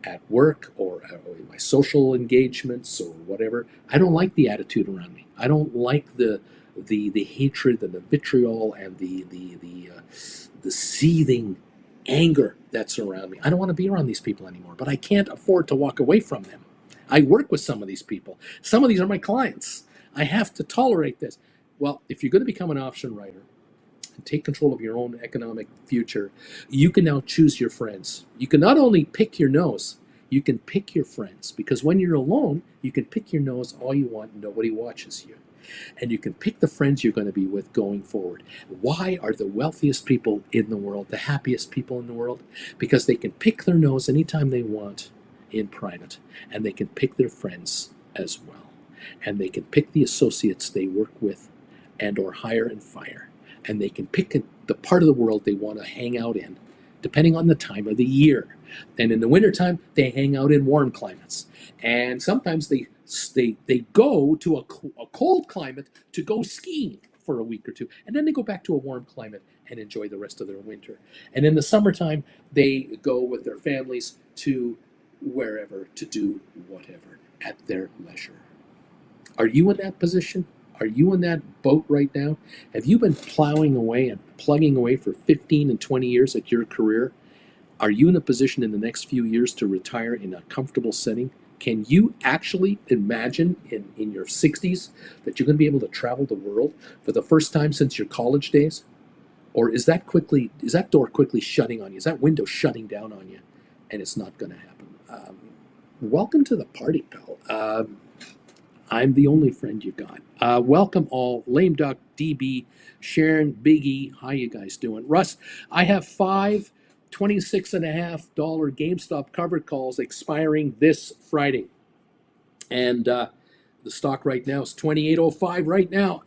A: at work or in my social engagements or whatever, I don't like the attitude around me. I don't like the hatred and the vitriol and the seething anger that's around me. I don't want to be around these people anymore, but I can't afford to walk away from them. I work with some of these people. Some of these are my clients. I have to tolerate this. Well, if you're going to become an option writer and take control of your own economic future, you can now choose your friends. You can not only pick your nose, you can pick your friends, because when you're alone, you can pick your nose all you want and nobody watches you. And you can pick the friends you're going to be with going forward. Why are the wealthiest people in the world the happiest people in the world? Because they can pick their nose anytime they want in private, and they can pick their friends as well. And they can pick the associates they work with and or hire and fire. And they can pick the part of the world they want to hang out in, depending on the time of the year. And in the wintertime, they hang out in warm climates. And sometimes they go to a cold climate to go skiing for a week or two. And then they go back to a warm climate and enjoy the rest of their winter. And in the summertime, they go with their families to wherever to do whatever at their leisure. Are you in that position? Are you in that boat right now? Have you been plowing away and plugging away for 15 and 20 years at your career? Are you in a position in the next few years to retire in a comfortable setting? Can you actually imagine in your 60s that you're going to be able to travel the world for the first time since your college days? Or is that door quickly shutting on you? Is that window shutting down on you? And it's not going to happen. Welcome to the party, pal. I'm the only friend you got. Welcome all. Lame Duck, DB, Sharon, Biggie. How you guys doing? Russ, I have 5 $26.50 GameStop covered calls expiring this Friday. And the stock right now is $28.05 right now.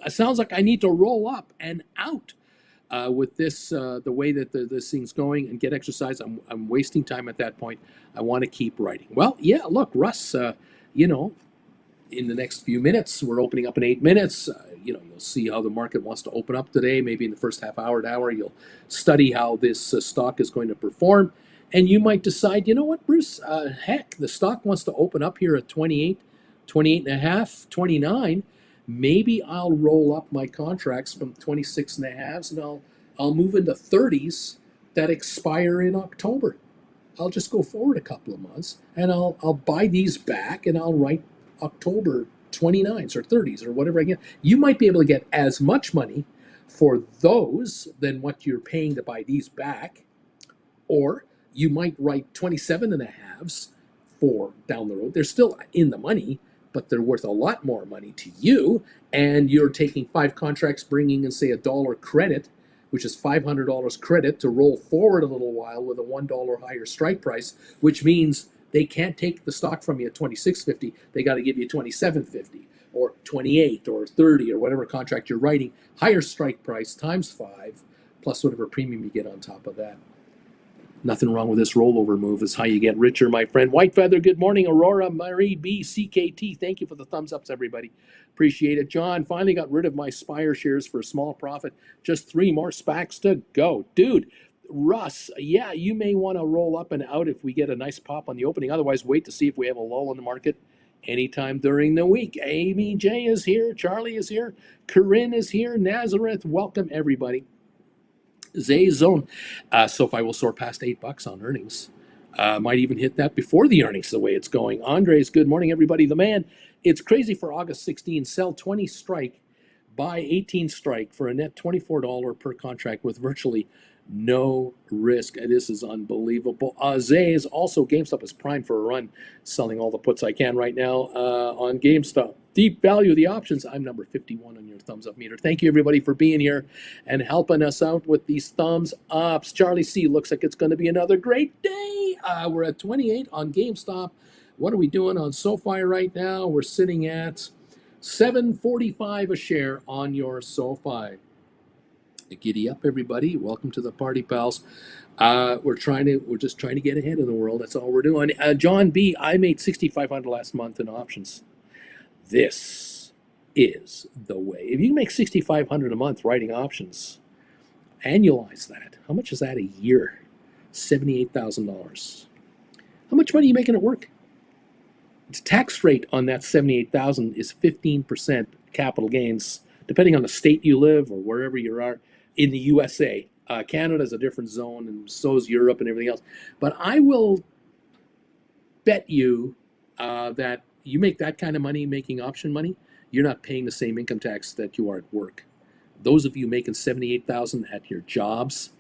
A: It sounds like I need to roll up and out with this, the way that this thing's going, and get exercise. I'm wasting time at that point. I want to keep writing. Well, yeah, look, Russ, in the next few minutes, we're opening up in 8 minutes. You'll see how the market wants to open up today. Maybe in the first half hour to hour, you'll study how this stock is going to perform. And you might decide, you know what, Bruce, heck, the stock wants to open up here at 28, 28 and a half, 29. Maybe I'll roll up my contracts from 26 and a halves, and I'll move into 30s that expire in October. I'll just go forward a couple of months, and I'll buy these back, and I'll write October 29s or 30s or whatever I get. You might be able to get as much money for those than what you're paying to buy these back, or you might write 27 and a halves for down the road. They're still in the money, but they're worth a lot more money to you. And you're taking 5 contracts, bringing in, say, $1 credit, which is $500 credit to roll forward a little while with a $1 higher strike price, which means they can't take the stock from you at $26.50. They got to give you $27.50 or $28 or $30 or whatever contract you're writing. Higher strike price times 5 plus whatever premium you get on top of that. Nothing wrong with this rollover move. Is how you get richer, my friend. White Feather, good morning. Aurora, Marie B, CKT, thank you for the thumbs ups, everybody. Appreciate it. John, finally got rid of my Spire shares for a small profit. Just 3 more SPACs to go. Dude, Russ, yeah, you may want to roll up and out if we get a nice pop on the opening. Otherwise, wait to see if we have a lull in the market anytime during the week. Amy J is here. Charlie is here. Corinne is here. Nazareth, welcome, everybody. Zay Zone. SoFi will soar past $8 on earnings. Might even hit that before the earnings, the way it's going. Andres, good morning, everybody. The man, it's crazy for August 16. Sell 20 strike, buy 18 strike for a net $24 per contract with virtually no risk. This is unbelievable. Zay is also, GameStop is primed for a run, selling all the puts I can right now on GameStop. Deep value of the options. I'm number 51 on your thumbs up meter. Thank you, everybody, for being here and helping us out with these thumbs ups. Charlie C, looks like it's going to be another great day. We're at 28 on GameStop. What are we doing on SoFi right now? We're sitting at $7.45 a share on your SoFi. Giddy up, everybody. Welcome to the party, pals. We're just trying to get ahead of the world. That's all we're doing. John B, I made $6,500 last month in options. This is the way. If you make $6,500 a month writing options, annualize that. How much is that a year? $78,000. How much money are you making at work? The tax rate on that $78,000 is 15% capital gains, depending on the state you live or wherever you are in the USA. Canada is a different zone, and so is Europe and everything else. But I will bet you that you make that kind of money making option money, you're not paying the same income tax that you are at work. Those of you making $78,000 at your jobs,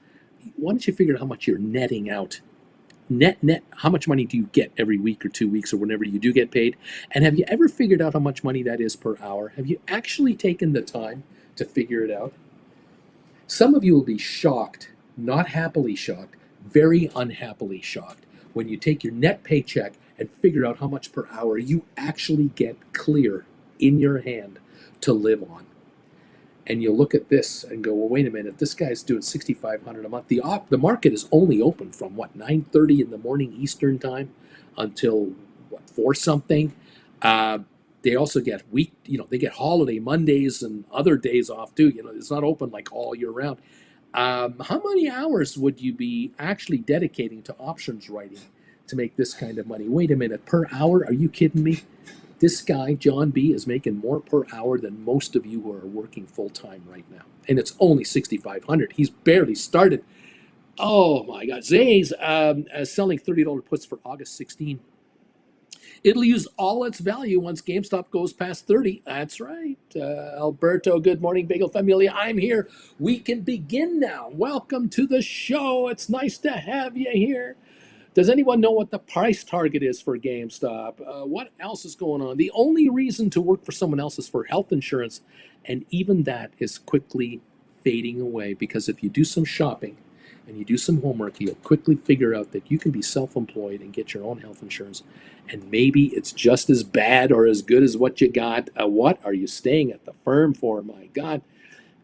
A: why don't you figure out how much you're netting out? Net, how much money do you get every week or 2 weeks or whenever you do get paid? And have you ever figured out how much money that is per hour? Have you actually taken the time to figure it out? Some of you will be shocked, not happily shocked, very unhappily shocked, when you take your net paycheck and figure out how much per hour you actually get clear in your hand to live on. And you look at this and go, well, wait a minute, this guy's doing $6,500 a month. The market is only open from 9:30 in the morning Eastern time until 4 something. They also get they get holiday Mondays and other days off too. It's not open like all year round. How many hours would you be actually dedicating to options writing to make this kind of money? Wait a minute, per hour? Are you kidding me? This guy, John B, is making more per hour than most of you who are working full-time right now. And it's only $6,500. He's barely started. Oh my God. Zay's selling $30 puts for August 16. It'll use all its value once GameStop goes past 30. That's right. Alberto, good morning, Bagel Familia. I'm here. We can begin now. Welcome to the show. It's nice to have you here. Does anyone know what the price target is for GameStop? What else is going on? The only reason to work for someone else is for health insurance, and even that is quickly fading away, because if you do some shopping and you do some homework, you'll quickly figure out that you can be self-employed and get your own health insurance, and maybe it's just as bad or as good as what you got. What are you staying at the firm for? My God.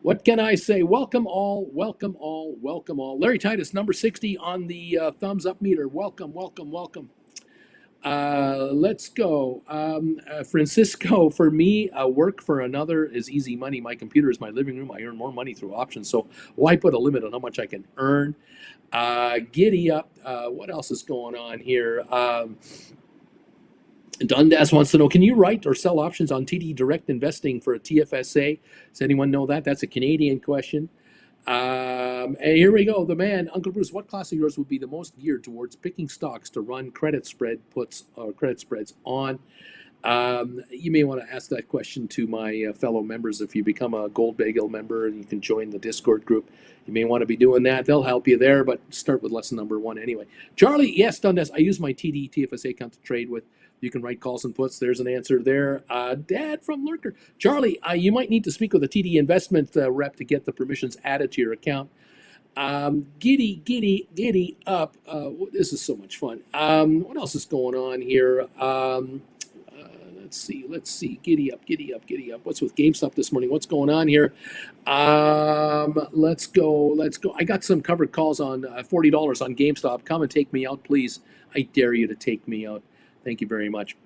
A: What can I say? Welcome all, welcome all, welcome all. Larry Titus, number 60 on the thumbs up meter. Welcome, welcome, welcome. Let's go. Francisco, for me, work for another is easy money. My computer is my living room. I earn more money through options. So why put a limit on how much I can earn? Giddy up. What else is going on here? Dundas wants to know, can you write or sell options on TD Direct Investing for a TFSA? Does anyone know that? That's a Canadian question. And here we go. The man, Uncle Bruce, what class of yours would be the most geared towards picking stocks to run credit spread puts or credit spreads on? You may want to ask that question to my fellow members. If you become a Gold Bagel member and you can join the Discord group, you may want to be doing that. They'll help you there, but start with lesson number 1 anyway. Charlie, yes, Dundas, I use my TD TFSA account to trade with. You can write calls and puts. There's an answer there. Dad from Lurker. Charlie, you might need to speak with a TD investment rep to get the permissions added to your account. Giddy up. This is so much fun. What else is going on here? Let's see. Giddy up. What's with GameStop this morning? What's going on here? Let's go. I got some covered calls on $40 on GameStop. Come and take me out, please. I dare you to take me out. Thank you very much.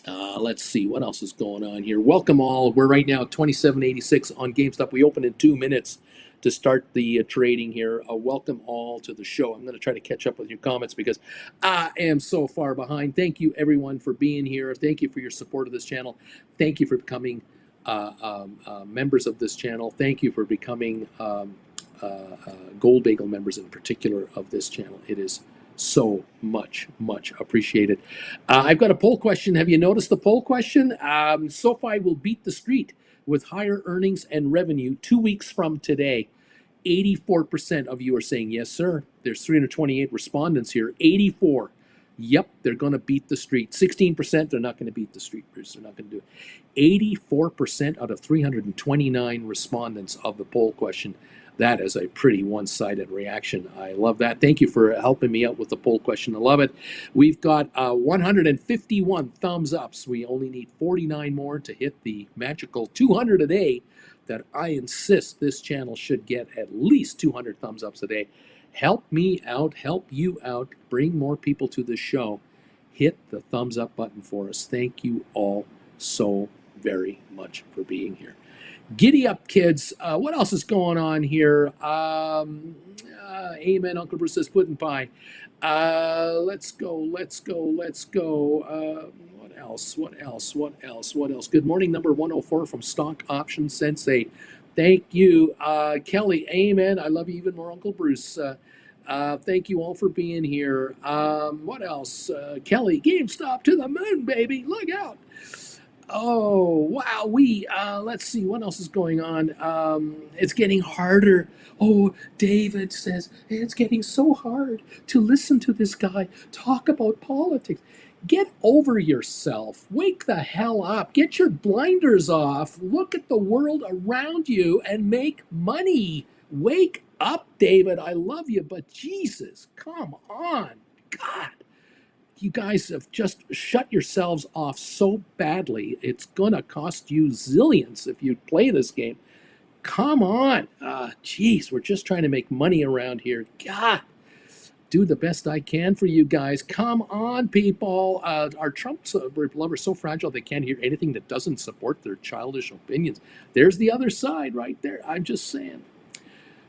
A: Let's see what else is going on here. Welcome all. We're right now at 27.86 on GameStop. We open in 2 minutes to start the trading here. Welcome all to the show. I'm going to try to catch up with your comments because I am so far behind. Thank you everyone for being here. Thank you for your support of this channel. Thank you for becoming members of this channel. Thank you for becoming Gold Bagel members in particular of this channel. It is so much appreciated. I've got a poll question. Have you noticed the poll question? SoFi will beat the street with higher earnings and revenue 2 weeks from today. 84% of you are saying yes, sir. There's 328 respondents here. 84. Yep, they're going to beat the street. 16%, they're not going to beat the street. They're not going to do it. 84% out of 329 respondents of the poll question. That is a pretty one-sided reaction. I love that. Thank you for helping me out with the poll question. I love it. We've got 151 thumbs ups. We only need 49 more to hit the magical 200 a day that I insist this channel should get at least 200 thumbs ups a day. Help me out. Help you out. Bring more people to the show. Hit the thumbs up button for us. Thank you all so very much for being here. Giddy up, kids. What else is going on here? Amen. Uncle Bruce says pudding pie. Let's go. What else? Good morning, number 104 from Stock Option Sensei. Thank you. Kelly, amen. I love you even more, Uncle Bruce. Thank you all for being here. What else? Kelly, GameStop to the moon, baby. Look out. Oh, wow. Let's see what else is going on. It's getting harder. Oh, David says, it's getting so hard to listen to this guy talk about politics. Get over yourself. Wake the hell up. Get your blinders off. Look at the world around you and make money. Wake up, David. I love you, but Jesus, come on. God. You guys have just shut yourselves off so badly. It's going to cost you zillions if you play this game. Come on. Geez, we're just trying to make money around here. God, do the best I can for you guys. Come on, people. Our Trump lovers so fragile they can't hear anything that doesn't support their childish opinions. There's the other side right there. I'm just saying.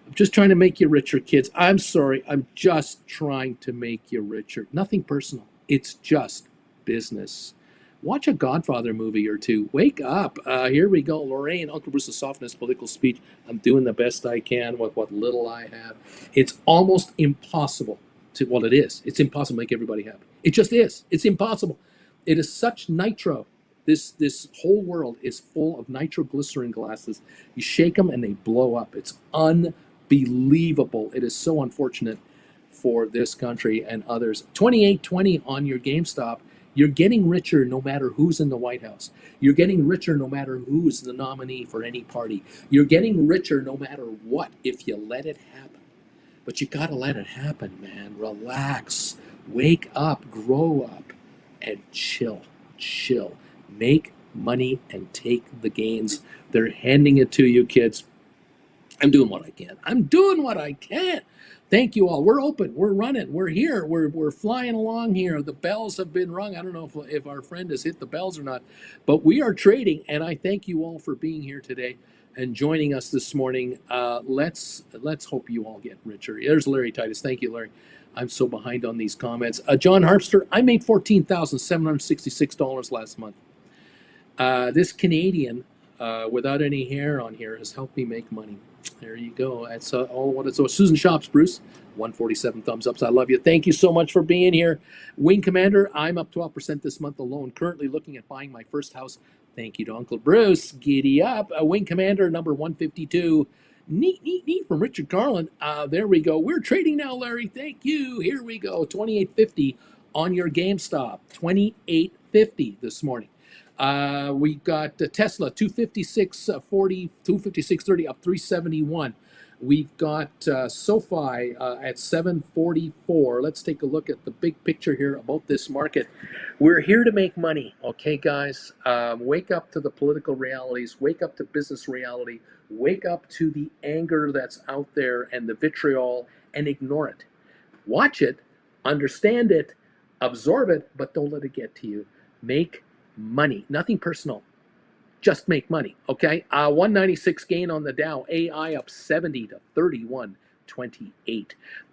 A: I'm just trying to make you richer, kids. I'm sorry. I'm just trying to make you richer. Nothing personal. It's just business. Watch a Godfather movie or two. Wake up. Here we go. Lorraine, Uncle Bruce's softness, political speech. I'm doing the best I can with what little I have. It's almost impossible to, well, it is. It's impossible to make everybody happy. It just is. It's impossible. It is such nitro. This whole world is full of nitroglycerin glasses. You shake them and they blow up. It's unbelievable. It is so unfortunate for this country and others. 28.20 on your GameStop. You're getting richer no matter who's in the White House. You're getting richer no matter who's the nominee for any party. You're getting richer no matter what if you let it happen. But you gotta let it happen, man. Relax. Wake up, grow up, and chill. Make money and take the gains. They're handing it to you, kids. I'm doing what I can. Thank you all. We're open. We're running. We're here. We're flying along here. The bells have been rung. I don't know if our friend has hit the bells or not, but we are trading, and I thank you all for being here today and joining us this morning. Let's hope you all get richer. There's Larry Titus. Thank you, Larry. I'm so behind on these comments. John Harpster, I made $14,766 last month. This Canadian, without any hair on here, has helped me make money. There you go. That's all what it's. So Susan Shops, Bruce, 147 thumbs ups. I love you. Thank you so much for being here. Wing Commander, I'm up 12% this month alone. Currently looking at buying my first house. Thank you to Uncle Bruce. Giddy up. Wing Commander, number 152. Neat from Richard Garland. There we go. We're trading now, Larry. Thank you. Here we go. 28.50 on your GameStop. 28.50 this morning. We got Tesla 256.40, 256.30 up 371. We've got SoFi at 744. Let's take a look at the big picture here about this market. We're here to make money, okay, guys? Wake up to the political realities. Wake up to business reality. Wake up to the anger that's out there and the vitriol, and ignore it. Watch it, understand it, absorb it, but don't let it get to you. Make money, nothing personal, just make money. Okay, 196 gain on the Dow. AI up 70 to 31.28.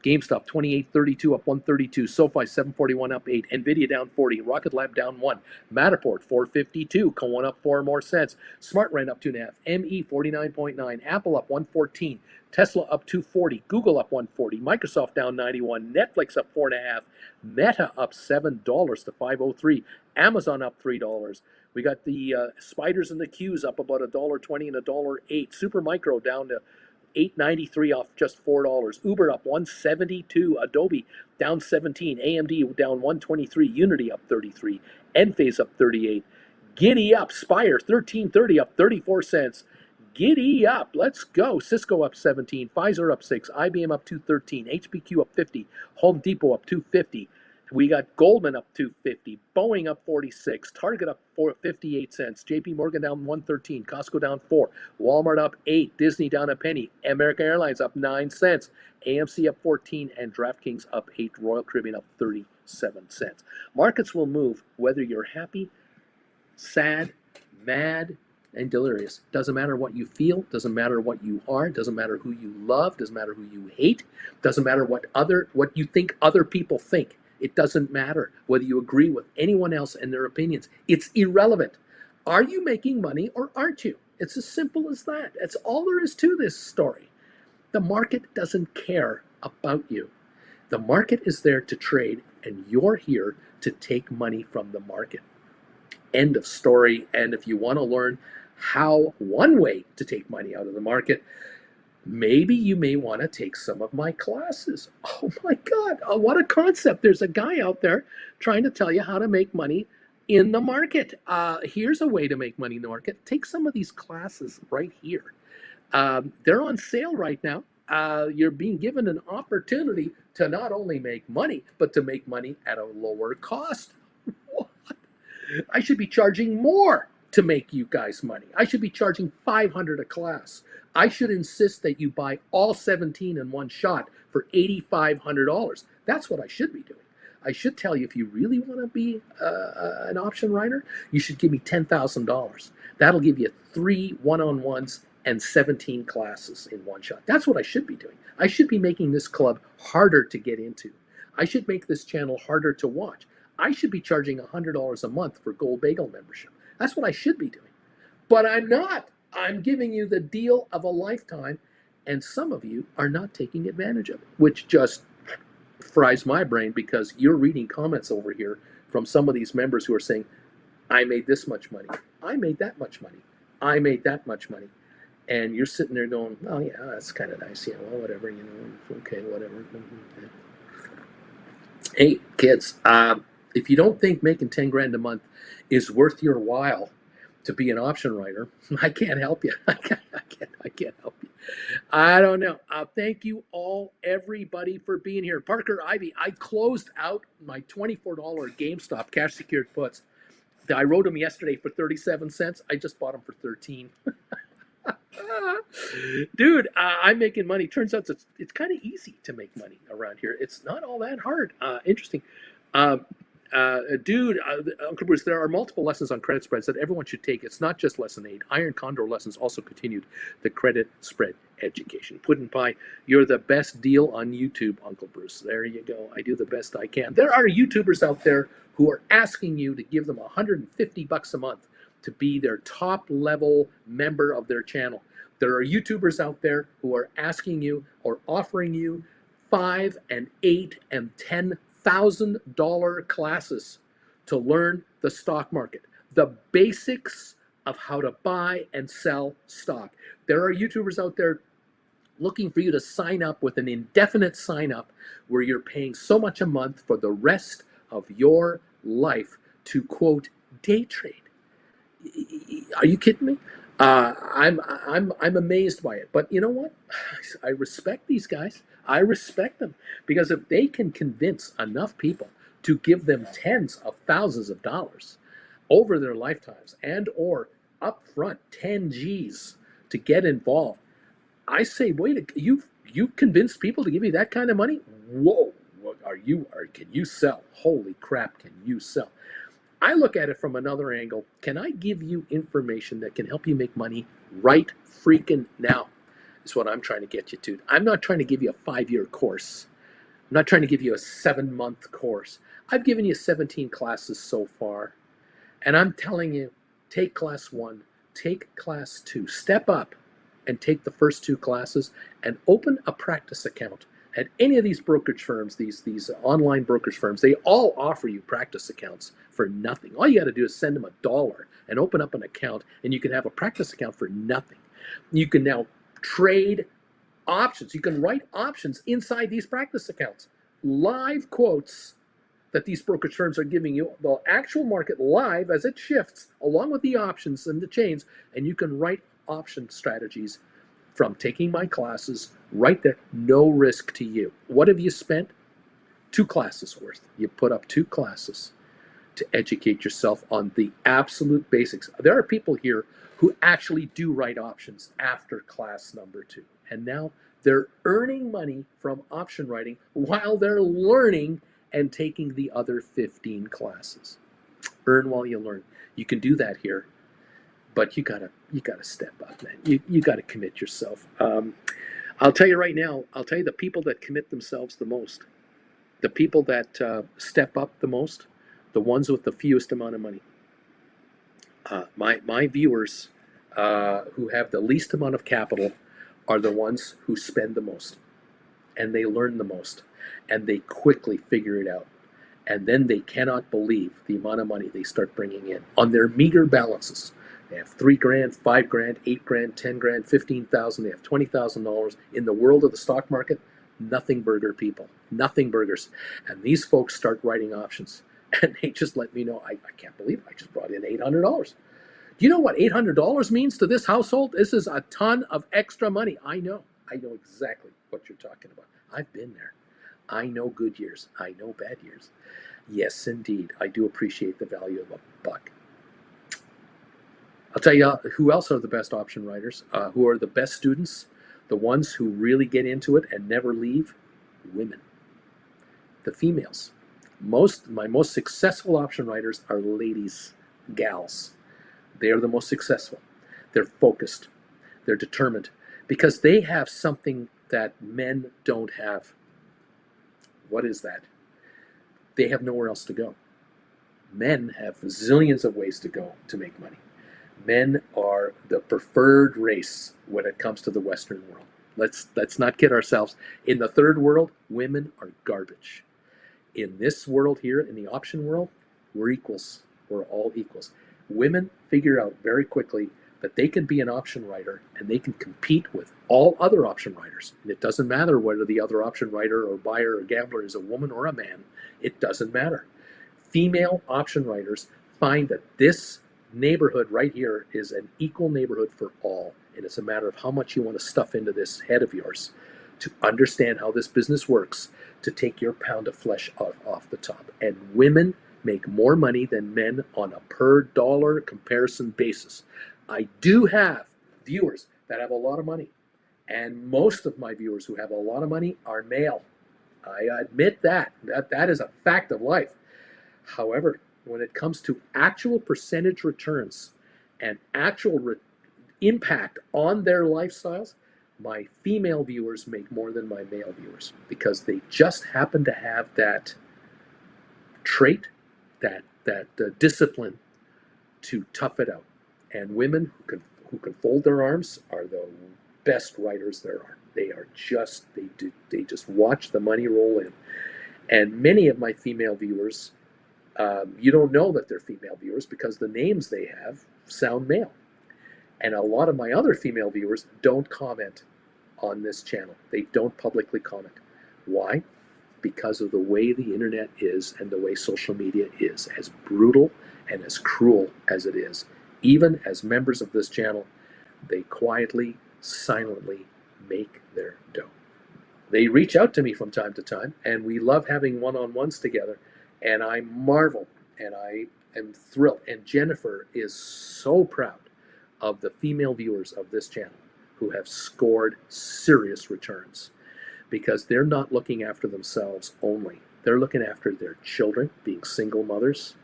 A: GameStop 28.32 up 132. SoFi 741 up 8. Nvidia down 40. Rocket Lab down 1. Matterport 452 going up 4 more cents. SmartRent up 2.5. ME 49.9. Apple up 114. Tesla up 240. Google up 140. Microsoft down 91. Netflix up 4.5. Meta up $7 to 503. Amazon up $3. We got the spiders and the Qs up about $1.20 and $1.08. Supermicro down to $8.93 off just $4. Uber up 172. Adobe down 17. AMD down 123. Unity up 33. Enphase up 38. Giddy up. Spire 13.30 up 34 cents. Giddy up. Let's go. Cisco up 17. Pfizer up 6. IBM up 213. HPQ up 50. Home Depot up 250. We got Goldman up 250, Boeing up 46, Target up 58 cents, JP Morgan down 113, Costco down 4, Walmart up 8, Disney down a penny, American Airlines up 9 cents, AMC up 14, and DraftKings up 8, Royal Caribbean up 37 cents. Markets will move whether you're happy, sad, mad, and delirious. Doesn't matter what you feel, doesn't matter what you are, doesn't matter who you love, doesn't matter who you hate, doesn't matter what you think other people think. It doesn't matter whether you agree with anyone else and their opinions. It's irrelevant. Are you making money or aren't you? It's as simple as that. That's all there is to this story. The market doesn't care about you. The market is there to trade, and you're here to take money from the market. End of story. And if you want to learn one way to take money out of the market, maybe you may want to take some of my classes. Oh my God, what a concept. There's a guy out there trying to tell you how to make money in the market. Here's a way to make money in the market. Take some of these classes right here. They're on sale right now. You're being given an opportunity to not only make money, but to make money at a lower cost. What? I should be charging more to make you guys money. I should be charging $500 a class. I should insist that you buy all 17 in one shot for $8,500. That's what I should be doing. I should tell you, if you really want to be an option writer, you should give me $10,000. That'll give you 3 one-on-ones and 17 classes in one shot. That's what I should be doing. I should be making this club harder to get into. I should make this channel harder to watch. I should be charging $100 a month for Gold Bagel membership. That's what I should be doing. But I'm not. I'm giving you the deal of a lifetime, and some of you are not taking advantage of it, which just fries my brain, because you're reading comments over here from some of these members who are saying, I made this much money. I made that much money. I made that much money. And you're sitting there going, oh, yeah, that's kind of nice. Yeah, well, whatever, okay, whatever. Hey, kids, if you don't think making 10 grand a month is worth your while to be an option writer, I can't help you. I can't help you. I don't know. Thank you all, everybody, for being here. Parker Ivy, I closed out my $24 GameStop cash secured puts. I wrote them yesterday for 37 cents. I just bought them for 13. Dude, I'm making money. Turns out it's kind of easy to make money around here. It's not all that hard. Interesting. Uncle Bruce, there are multiple lessons on credit spreads that everyone should take. It's not just lesson 8. Iron Condor lessons also continued the credit spread education. Puddin' Pie, you're the best deal on YouTube, Uncle Bruce. There you go. I do the best I can. There are YouTubers out there who are asking you to give them $150 a month to be their top level member of their channel. There are YouTubers out there who are asking you or offering you $5 and $8 and $10,000 classes to learn the stock market, the basics of how to buy and sell stock. There are YouTubers out there looking for you to sign up with an indefinite sign up where you're paying so much a month for the rest of your life to, quote, day trade. Are you kidding me? I'm amazed by it. But you know what? I respect these guys. I respect them, because if they can convince enough people to give them tens of thousands of dollars over their lifetimes and or upfront 10 G's to get involved, I say, wait, you convinced people to give you that kind of money? Whoa, what can you sell? Holy crap, can you sell? I look at it from another angle. Can I give you information that can help you make money right freaking now? Is what I'm trying to get you to. I'm not trying to give you a 5-year course. I'm not trying to give you a 7-month course. I've given you 17 classes so far. And I'm telling you, take class 1, take class 2, step up and take the first 2 classes and open a practice account at any of these brokerage firms, these online brokerage firms. They all offer you practice accounts for nothing. All you got to do is send them $1 and open up an account, and you can have a practice account for nothing. You can now trade options. You can write options inside these practice accounts. Live quotes that these brokerage firms are giving you, the actual market live as it shifts, along with the options and the chains, and you can write option strategies from taking my classes right there, no risk to you. What have you spent? 2 classes worth. You put up 2 classes to educate yourself on the absolute basics. There are people here who actually do write options after class number 2. And now they're earning money from option writing while they're learning and taking the other 15 classes. Earn while you learn. You can do that here, but you gotta step up, man. You gotta commit yourself. I'll tell you right now, I'll tell you the people that commit themselves the most, the people that step up the most, the ones with the fewest amount of money. My viewers who have the least amount of capital are the ones who spend the most, and they learn the most, and they quickly figure it out. And then they cannot believe the amount of money they start bringing in on their meager balances. They have $3,000, $5,000, $8,000, $10,000, $15,000. They have $20,000 in the world of the stock market. Nothing burger people, nothing burgers. And these folks start writing options, and they just let me know, I can't believe it. I just brought in $800. Do you know what $800 means to this household? This is a ton of extra money. I know exactly what you're talking about. I've been there. I know good years. I know bad years. Yes, indeed. I do appreciate the value of a buck. I'll tell you who else are the best option writers, who are the best students, the ones who really get into it and never leave. Women. The females. My most successful option writers are ladies, gals. They are the most successful. They're focused. They're determined, because they have something that men don't have. What is that? They have nowhere else to go. Men have zillions of ways to go to make money. Men are the preferred race when it comes to the Western world. Let's not kid ourselves. In the third world, women are garbage. In this world here, in the option world, we're equals. We're all equals. Women figure out very quickly that they can be an option writer and they can compete with all other option writers. And it doesn't matter whether the other option writer or buyer or gambler is a woman or a man. It doesn't matter. Female option writers find that this neighborhood right here is an equal neighborhood for all. And it's a matter of how much you want to stuff into this head of yours to understand how this business works, to take your pound of flesh off the top. And women make more money than men on a per dollar comparison basis. I do have viewers that have a lot of money, and most of my viewers who have a lot of money are male. I admit that is a fact of life. However, when it comes to actual percentage returns and actual impact on their lifestyles, my female viewers make more than my male viewers, because they just happen to have that trait, that discipline to tough it out. And women who who can fold their arms are the best writers there are. They just watch the money roll in. And many of my female viewers, you don't know that they're female viewers because the names they have sound male. And a lot of my other female viewers don't comment on this channel. They don't publicly comment. Why? Because of the way the internet is and the way social media is, as brutal and as cruel as it is. Even as members of this channel, they quietly, silently make their dough. They reach out to me from time to time, and we love having one-on-ones together, and I marvel and I am thrilled. And Jennifer is so proud of the female viewers of this channel who have scored serious returns, because they're not looking after themselves only. They're looking after their children, being single mothers.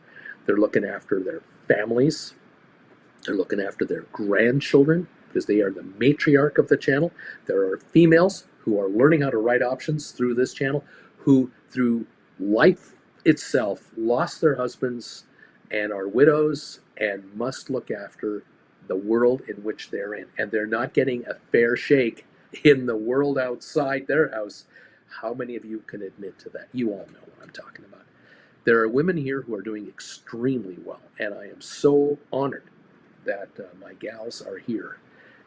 A: They're looking after their families. They're looking after their grandchildren, because they are the matriarch of the channel. There are females who are learning how to write options through this channel, who through life itself lost their husbands and are widows and must look after the world in which they're in. And they're not getting a fair shake in the world outside their house. How many of you can admit to that? You all know what I'm talking about. There are women here who are doing extremely well, and I am so honored that my gals are here,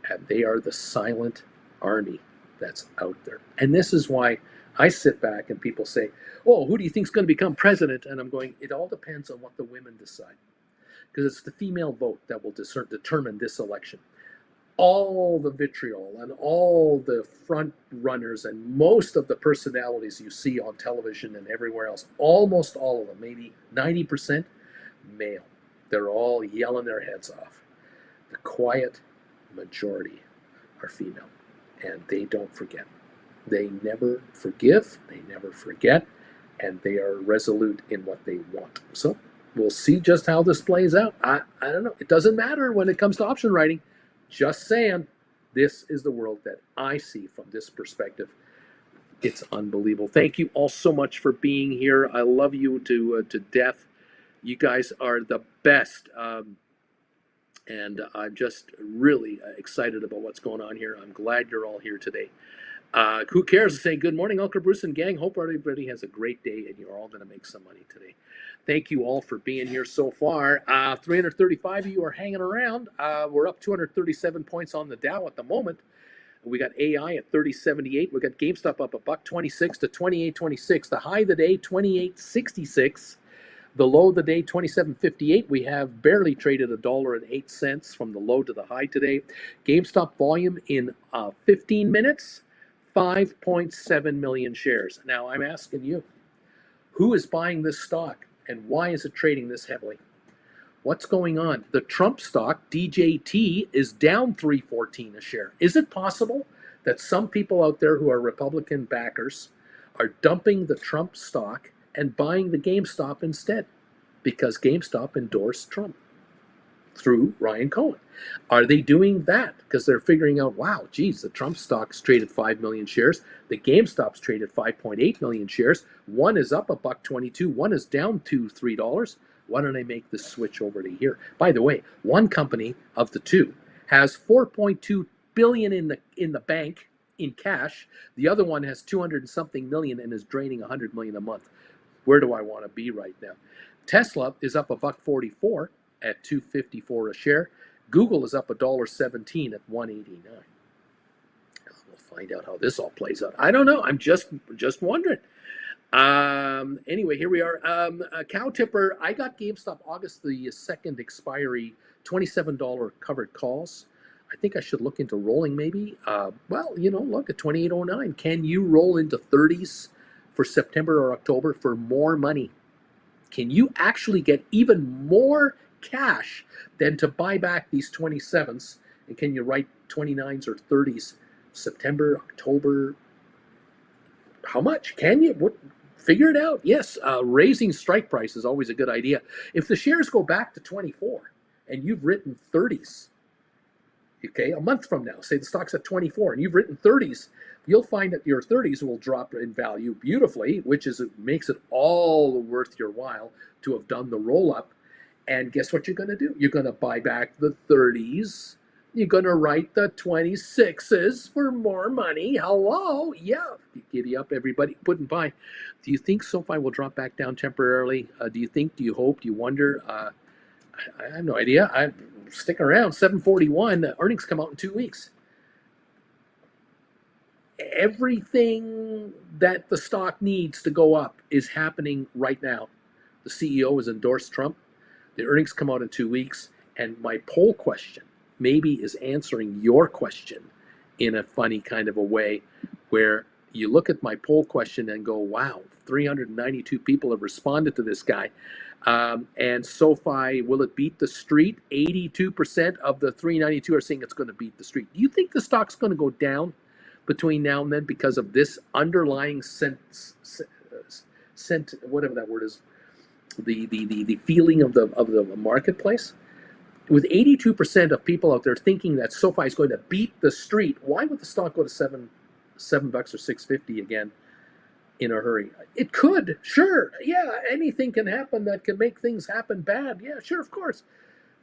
A: and they are the silent army that's out there. And this is why I sit back and people say, oh, who do you think is going to become president? And I'm going, it all depends on what the women decide, because it's the female vote that will determine this election. All the vitriol and all the front runners and most of the personalities you see on television and everywhere else, almost all of them, maybe 90%, male. They're all yelling their heads off. The quiet majority are female, and they don't forget. They never forgive, they never forget, and they are resolute in what they want. So we'll see just how this plays out. I don't know. It doesn't matter when it comes to option writing. Just saying, this is the world that I see from this perspective. It's unbelievable. Thank you all so much for being here. I love you to death. You guys are the best. And I'm just really excited about what's going on here. I'm glad you're all here today. Who cares? Say good morning, Uncle Bruce and gang. Hope everybody has a great day and you're all going to make some money today. Thank you all for being here so far. 335 of you are hanging around. We're up 237 points on the Dow at the moment. We got AI at 30.78. We got GameStop up $1.26 to 28.26. The high of the day, 28.66. The low of the day, 27.58. We have barely traded $1.08 from the low to the high today. GameStop volume in 15 minutes, 5.7 million shares. Now I'm asking you, who is buying this stock and why is it trading this heavily? What's going on? The Trump stock, DJT, is down $3.14 a share. Is it possible that some people out there who are Republican backers are dumping the Trump stock and buying the GameStop instead, because GameStop endorsed Trump through Ryan Cohen? Are they doing that because they're figuring out, wow, geez, the Trump stock's traded 5 million shares, the GameStop's traded 5.8 million shares, one is up $1.22, one is down $3. Why don't I make this switch over to here? By the way, one company of the two has 4.2 billion in the bank in cash. The other one has 200 and something million and is draining 100 million a month. Where do I want to be right now? Tesla is up $1.44 at $2.54 a share. Google is up $1.17 at $1.89. We'll find out how this all plays out. I don't know. I'm just wondering. Anyway, here we are. Cow Tipper, I got GameStop August the 2nd expiry, $27 covered calls. I think I should look into rolling maybe. Well, you know, look at 28.09. Can you roll into 30s for September or October for more money? Can you actually get even more cash than to buy back these 27s? And can you write 29s or 30s September, October? How much? Can you? What? Figure it out. Yes, raising strike price is always a good idea. If the shares go back to 24 and you've written 30s, okay, a month from now, say the stock's at 24 and you've written 30s, you'll find that your 30s will drop in value beautifully, which is makes it all worth your while to have done the roll up. And guess what you're going to do? You're going to buy back the 30s You're going to write the 26s for more money. Hello? Yeah. Giddy up, everybody. Put and buy. Do you think SoFi will drop back down temporarily? Do you hope, do you wonder? I have no idea. I stick around. 741. Earnings come out in 2 weeks. Everything that the stock needs to go up is happening right now. The CEO has endorsed Trump. The earnings come out in 2 weeks. And my poll question maybe is answering your question in a funny kind of a way, where you look at my poll question and go, wow, 392 people have responded to this guy. And SoFi, will it beat the street? 82% of the 392 are saying it's going to beat the street. Do you think the stock's going to go down between now and then because of this underlying whatever that word is, the feeling of the marketplace? With 82% of people out there thinking that SoFi is going to beat the street, why would the stock go to $7 or $6.50 again in a hurry? It could, sure, yeah. Anything can happen that can make things happen bad. Yeah, sure, of course.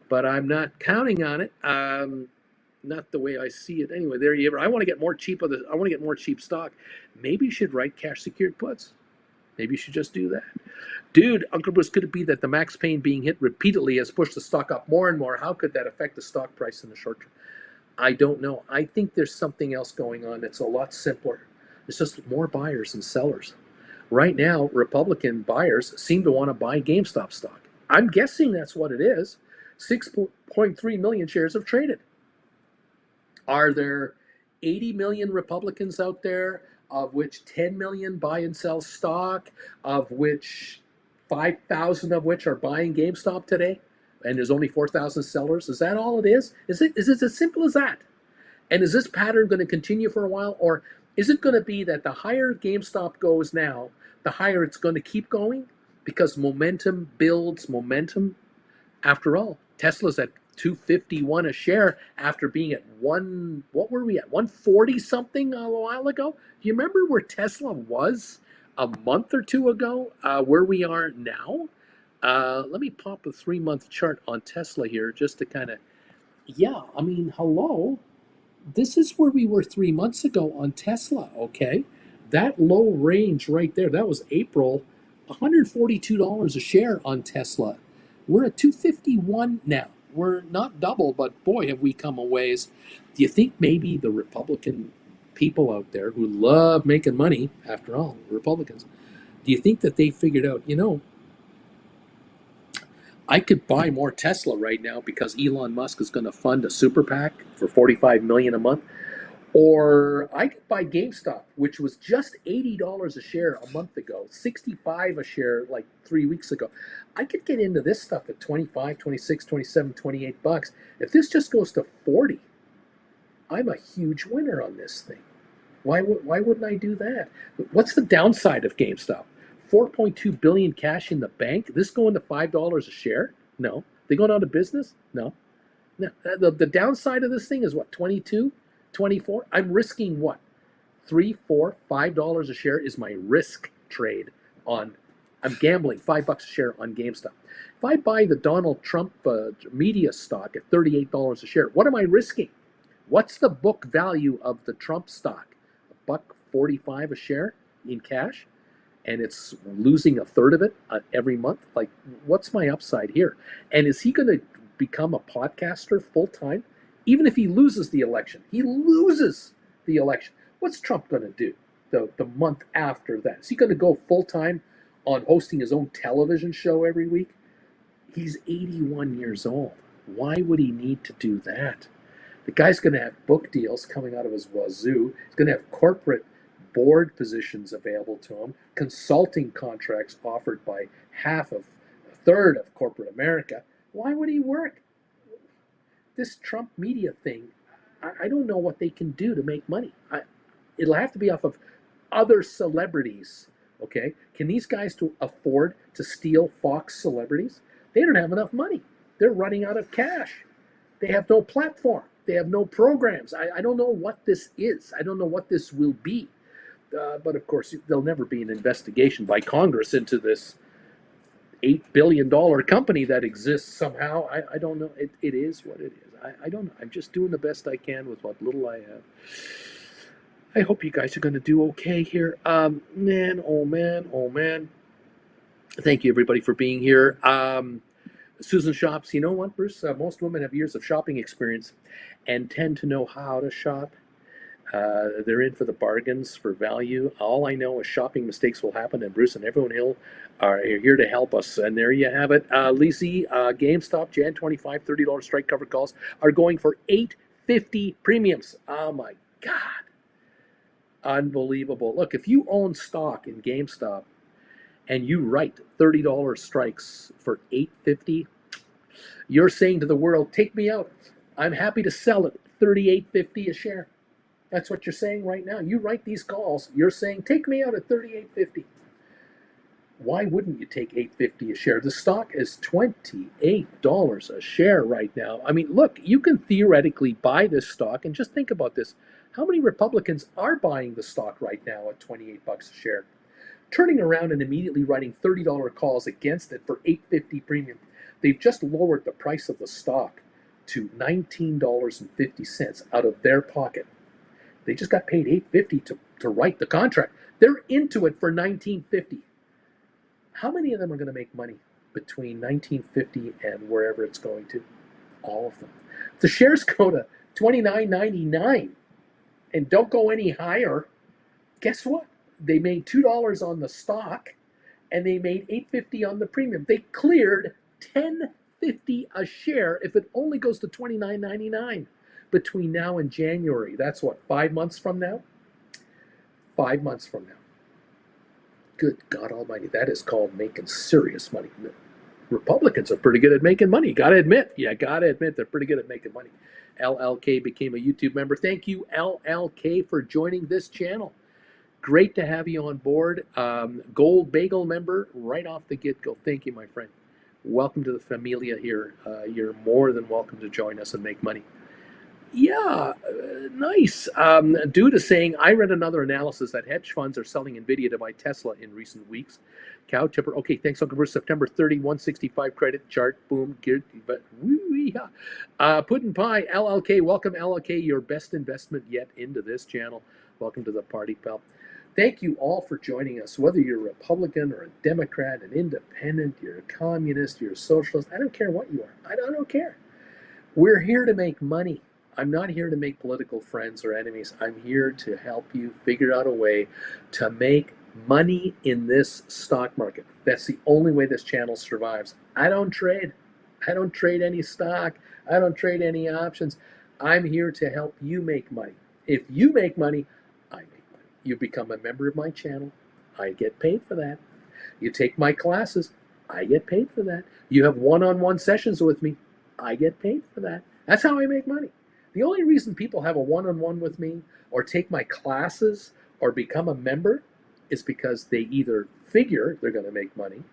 A: But I'm not counting on it. Not the way I see it. Anyway, there you go. I want to get more cheap stock. Maybe you should write cash secured puts. Maybe you should just do that. Dude, Uncle Bruce, could it be that the max pain being hit repeatedly has pushed the stock up more and more? How could that affect the stock price in the short term? I don't know. I think there's something else going on that's a lot simpler. It's just more buyers and sellers. Right now, Republican buyers seem to want to buy GameStop stock. I'm guessing that's what it is. 6.3 million shares have traded. Are there 80 million Republicans out there, of which 10 million buy and sell stock, of which 5,000 of which are buying GameStop today, and there's only 4,000 sellers? Is that all it is? Is it as simple as that? And is this pattern going to continue for a while, or is it going to be that the higher GameStop goes now, the higher it's going to keep going, because momentum builds momentum? After all, Tesla's at $251 a share after being at what were we at, 140 something a while ago? Do you remember where Tesla was a month or two ago, where we are now? Let me pop a 3-month chart on Tesla here just to kind of, yeah, I mean, hello. This is where we were 3 months ago on Tesla, okay? That low range right there, that was April, $142 a share on Tesla. We're at 251 now. We're not double, but boy, have we come a ways. Do you think maybe the Republican people out there who love making money, after all, Republicans, do you think that they figured out, I could buy more Tesla right now because Elon Musk is going to fund a super PAC for $45 million a month? Or I could buy GameStop, which was just $80 a share a month ago, $65 a share like 3 weeks ago. I could get into this stuff at 25, 26, 27, 28 bucks. If this just goes to 40, I'm a huge winner on this thing. Why wouldn't I do that? What's the downside of GameStop? 4.2 billion cash in the bank. This going to $5 a share? No. They going out of business? No. The downside of this thing is what, 22? 24. I'm risking what? $3, $4, $5 a share is my risk trade on. I'm gambling $5 a share on GameStop. If I buy the Donald Trump media stock at $38 a share, what am I risking? What's the book value of the Trump stock? $1.45 a share in cash, and it's losing a third of it every month. Like, what's my upside here? And is he going to become a podcaster full time? Even if he loses the election, what's Trump going to do the month after that? Is he going to go full-time on hosting his own television show every week? He's 81 years old. Why would he need to do that? The guy's going to have book deals coming out of his wazoo. He's going to have corporate board positions available to him, consulting contracts offered by a third of corporate America. Why would he work? This Trump media thing, I don't know what they can do to make money. It'll have to be off of other celebrities, okay? Can these guys afford to steal Fox celebrities? They don't have enough money. They're running out of cash. They have no platform. They have no programs. I don't know what this is. I don't know what this will be. But of course, there'll never be an investigation by Congress into this $8 billion company that exists somehow. I don't know. It is what it is. I don't know. I'm just doing the best I can with what little I have. I hope you guys are going to do okay here. Man, oh man, oh man. Thank you everybody for being here. Susan shops. You know what, Bruce? Most women have years of shopping experience and tend to know how to shop. They're in for the bargains, for value. All I know is shopping mistakes will happen, and Bruce and everyone Hill are here to help us. And there you have it. Lisi, GameStop, Jan 25, $30 strike cover calls are going for $8.50 premiums. Oh my God. Unbelievable. Look, if you own stock in GameStop and you write $30 strikes for $8.50, you're saying to the world, take me out. I'm happy to sell it $38.50 a share. That's what you're saying right now. You write these calls, you're saying, take me out at $38.50. Why wouldn't you take $8.50 a share? The stock is $28 a share right now. I mean, look, you can theoretically buy this stock, and just think about this. How many Republicans are buying the stock right now at 28 bucks a share? Turning around and immediately writing $30 calls against it for $8.50 premium. They've just lowered the price of the stock to $19.50 out of their pocket. They just got paid $8.50 to write the contract. They're into it for $19.50. How many of them are going to make money between $19.50 and wherever it's going to? All of them. If the shares go to $29.99 and don't go any higher, guess what? They made $2 on the stock and they made $8.50 on the premium. They cleared $10.50 a share if it only goes to $29.99 between now and January. That's what, 5 months from now? 5 months from now. Good God Almighty, that is called making serious money. Republicans are pretty good at making money. Gotta admit, they're pretty good at making money. LLK became a YouTube member. Thank you, LLK, for joining this channel. Great to have you on board. Gold Bagel member right off the get-go. Thank you, my friend. Welcome to the familia here. You're more than welcome to join us and make money. Yeah, nice. Dude is saying, I read another analysis that hedge funds are selling NVIDIA to buy Tesla in recent weeks. Cow Tipper. Okay, thanks, Uncle Bruce. September 30, 165 credit chart. Boom. But Puddin' Pie, LLK. Welcome, LLK, your best investment yet into this channel. Welcome to the party, pal. Thank you all for joining us. Whether you're a Republican or a Democrat, an independent, you're a communist, you're a socialist, I don't care what you are. I don't care. We're here to make money. I'm not here to make political friends or enemies. I'm here to help you figure out a way to make money in this stock market. That's the only way this channel survives. I don't trade. I don't trade any stock. I don't trade any options. I'm here to help you make money. If you make money, I make money. You become a member of my channel. I get paid for that. You take my classes. I get paid for that. You have one-on-one sessions with me. I get paid for that. That's how I make money. The only reason people have a one-on-one with me or take my classes or become a member is because they either figure they're going to make money,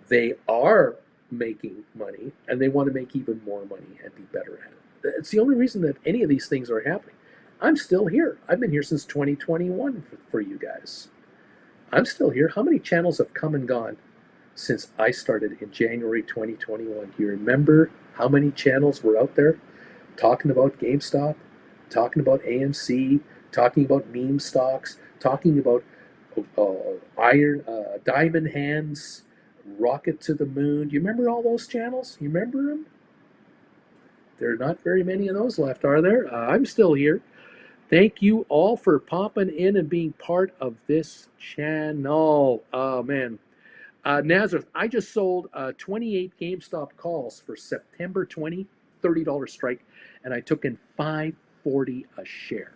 A: they are making money, and they want to make even more money and be better at it. It's the only reason that any of these things are happening. I'm still here. I've been here since 2021 for you guys. I'm still here. How many channels have come and gone since I started in January 2021? Do you remember how many channels were out there? Talking about GameStop, talking about AMC, talking about meme stocks, talking about diamond hands, rocket to the moon. Do you remember all those channels? You remember them? There are not very many of those left, are there? I'm still here. Thank you all for popping in and being part of this channel. Oh, man. Nazareth, I just sold 28 GameStop calls for September 20, $30 strike, and I took in $5.40 a share.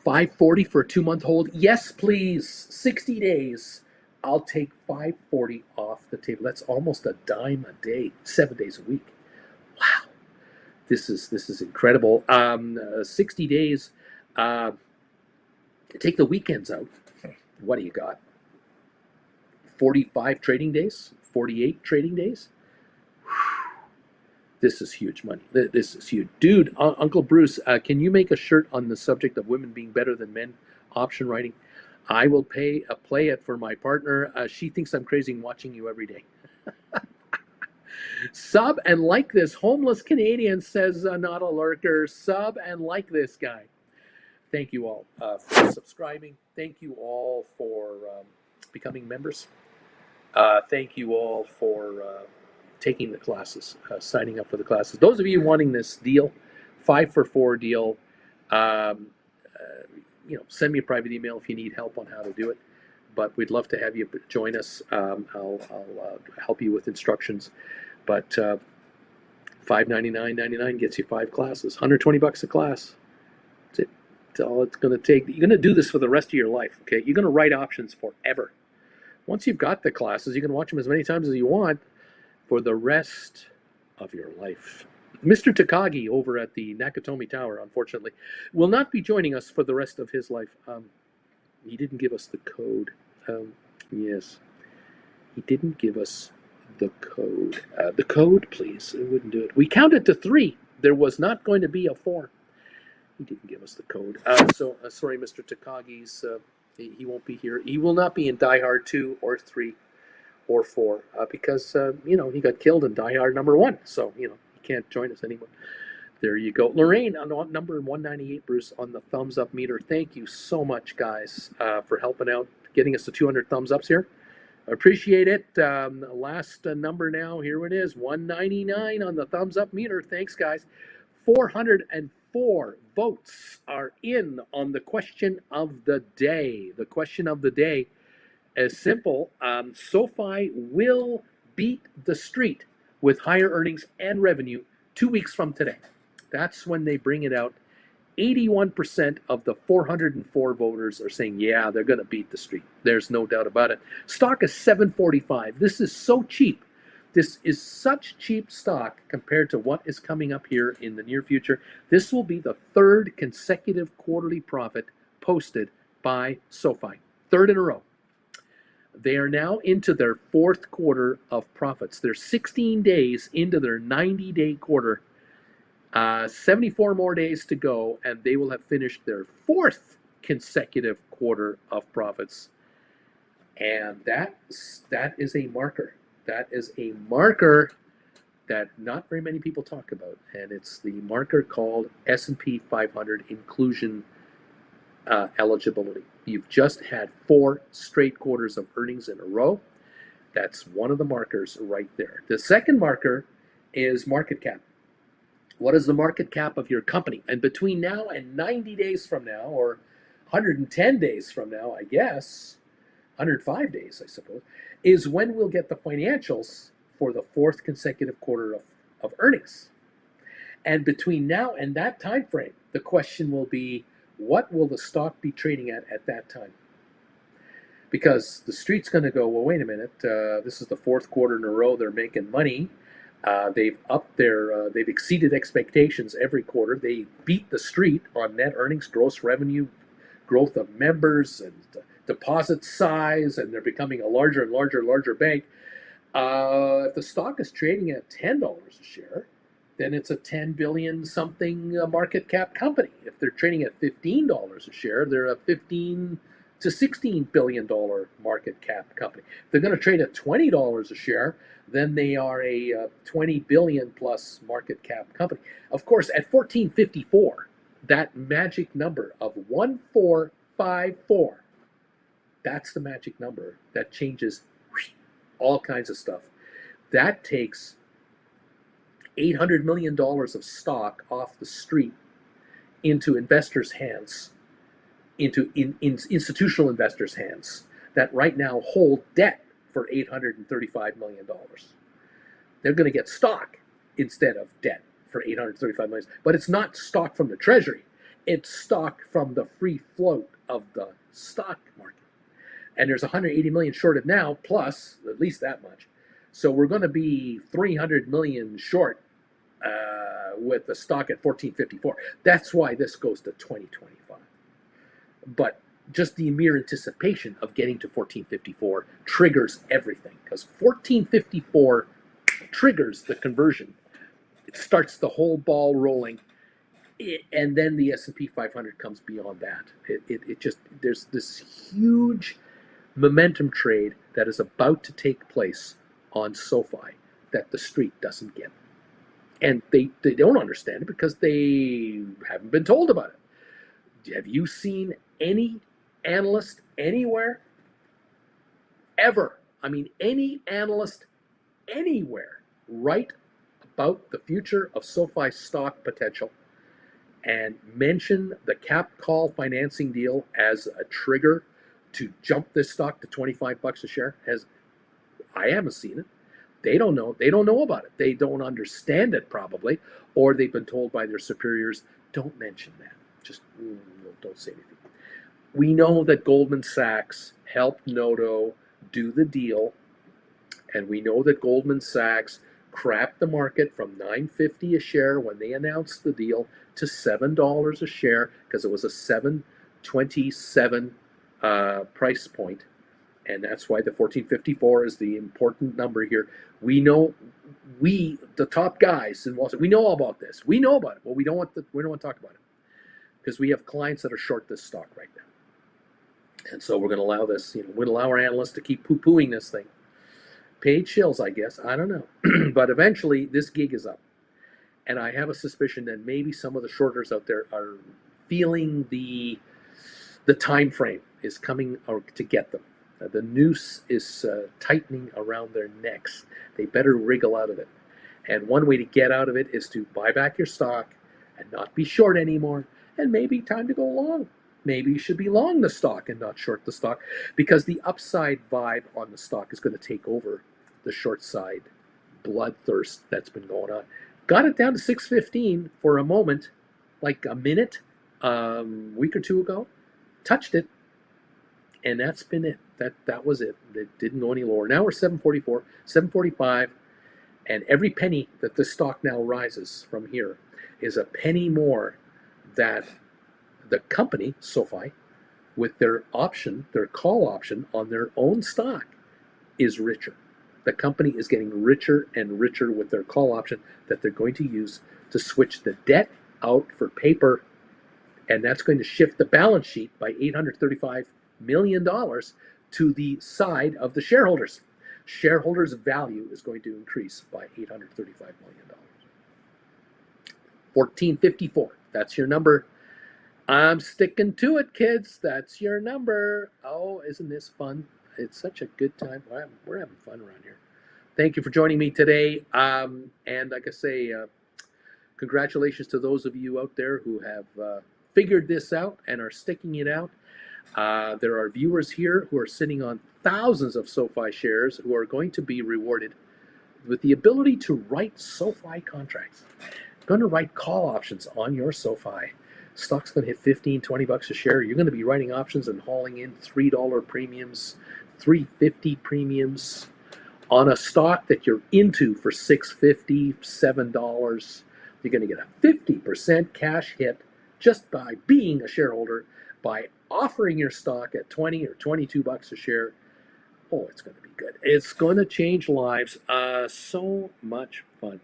A: $5.40 for a 2-month hold? Yes, please. 60 days. I'll take $5.40 off the table. That's almost a dime a day, 7 days a week. Wow. This is incredible. 60 days. Take the weekends out. What do you got? 45 trading days? 48 trading days? This is huge money. This is huge. Dude, Uncle Bruce, can you make a shirt on the subject of women being better than men? Option writing. I will play it for my partner. She thinks I'm crazy watching you every day. Sub and like this. Homeless Canadian says, not a lurker. Sub and like this guy. Thank you all for subscribing. Thank you all for becoming members. Thank you all for taking the classes, signing up for the classes. Those of you wanting this deal, 5 for 4 deal, send me a private email if you need help on how to do it. But we'd love to have you join us. I'll help you with instructions. But $599.99 gets you 5 classes. $120 a class. That's it. That's all it's going to take. You're going to do this for the rest of your life. Okay, you're going to write options forever. Once you've got the classes, you can watch them as many times as you want for the rest of your life. Mr. Takagi over at the Nakatomi Tower, unfortunately, will not be joining us for the rest of his life. He didn't give us the code. Yes, he didn't give us the code. The code, please. It wouldn't do it. We counted to 3. There was not going to be a 4. He didn't give us the code. Sorry, Mr. Takagi's. He won't be here. He will not be in Die Hard 2 or 3 or 4 because, he got killed in Die Hard number 1. So, he can't join us anymore. There you go. Lorraine on number 198, Bruce, on the thumbs up meter. Thank you so much, guys, for helping out, getting us to 200 thumbs ups here. I appreciate it. Last number now, here it is, 199 on the thumbs up meter. Thanks, guys. 404 votes are in on the question of the day. The question of the day is simple. SoFi will beat the street with higher earnings and revenue 2 weeks from today. That's when they bring it out. 81% of the 404 voters are saying, yeah, they're going to beat the street. There's no doubt about it. Stock is $7.45. This is so cheap. This is such cheap stock compared to what is coming up here in the near future. This will be the 3rd consecutive quarterly profit posted by SoFi. 3rd in a row. They are now into their 4th quarter of profits. They're 16 days into their 90-day quarter. 74 more days to go, and they will have finished their 4th consecutive quarter of profits. And that is a marker. That is a marker that not very many people talk about, and it's the marker called S&P 500 inclusion eligibility. You've just had 4 straight quarters of earnings in a row. That's one of the markers right there. The second marker is market cap. What is the market cap of your company? And between now and 90 days from now, or 110 days from now, I guess, 105 days, I suppose, is when we'll get the financials for the 4th consecutive quarter of earnings. And between now and that time frame, the question will be, what will the stock be trading at that time? Because the street's going to go, well, wait a minute, this is the 4th quarter in a row they're making money. They've exceeded expectations every quarter. They beat the street on net earnings, gross revenue, growth of members, and deposit size, and they're becoming a larger and larger bank. If the stock is trading at $10 a share, then it's a 10 billion something market cap company. If they're trading at $15 a share, they're a 15 to $16 billion market cap company. If they're going to trade at $20 a share, then they are a 20 billion plus market cap company. Of course, at 1454, that magic number of 1454, that's the magic number that changes all kinds of stuff. That takes $800 million of stock off the street into investors' hands, into institutional investors' hands that right now hold debt for $835 million. They're going to get stock instead of debt for $835 million. But it's not stock from the Treasury. It's stock from the free float of the stock market. And there's 180 million shorted now, plus at least that much. So we're going to be 300 million short with the stock at 1454. That's why this goes to 2025. But just the mere anticipation of getting to 1454 triggers everything, because 1454 triggers the conversion. It starts the whole ball rolling, and then the S&P 500 comes beyond that. It just, there's this huge momentum trade that is about to take place on SoFi that the street doesn't get. And they don't understand it because they haven't been told about it. Have you seen any analyst anywhere ever, I mean any analyst anywhere, write about the future of SoFi stock potential and mention the cap call financing deal as a trigger to jump this stock to $25 a share? I haven't seen it. They don't know. They don't know about it. They don't understand it probably, or they've been told by their superiors, don't mention that. Just don't say anything. We know that Goldman Sachs helped Noto do the deal, and we know that Goldman Sachs crapped the market from $9.50 a share when they announced the deal to $7 a share because it was a $7.27 price point. And that's why the 1454 is the important number here. We know, the top guys in Wall Street, we know all about this. We know about it, but we don't want to talk about it because we have clients that are short this stock right now. And so we're going to allow this, we're going to allow our analysts to keep poo-pooing this thing. Paid shills, I guess. I don't know. But eventually, this gig is up. And I have a suspicion that maybe some of the shorters out there are feeling the time frame is coming to get them. The noose is tightening around their necks. They better wriggle out of it. And one way to get out of it is to buy back your stock and not be short anymore. And maybe time to go long. Maybe you should be long the stock and not short the stock, because the upside vibe on the stock is going to take over the short side bloodthirst that's been going on. Got it down to 615 for a moment, like a minute, week or two ago. Touched it, and that's been it. That was it. It didn't go any lower. Now we're 744, 745, and every penny that this stock now rises from here is a penny more that the company, SoFi, with their option, their call option on their own stock, is richer. The company is getting richer and richer with their call option that they're going to use to switch the debt out for paper, and that's going to shift the balance sheet by $835 million to the side of the shareholders. Shareholders' value is going to increase by $835 million. 1454, that's your number. I'm sticking to it, kids. That's your number. Oh, isn't this fun? It's such a good time. We're having fun around here. Thank you for joining me today. And like I say, congratulations to those of you out there who have figured this out and are sticking it out. There are viewers here who are sitting on thousands of SoFi shares who are going to be rewarded with the ability to write SoFi contracts. Going to write call options on your SoFi. Stock's going to hit 15, 20 bucks a share. You're going to be writing options and hauling in $3 premiums, $3.50 premiums on a stock that you're into for $6.50, $7. You're going to get a 50% cash hit just by being a shareholder, by offering your stock at 20 or 22 bucks a share. Oh, it's going to be good. It's going to change lives. So much fun.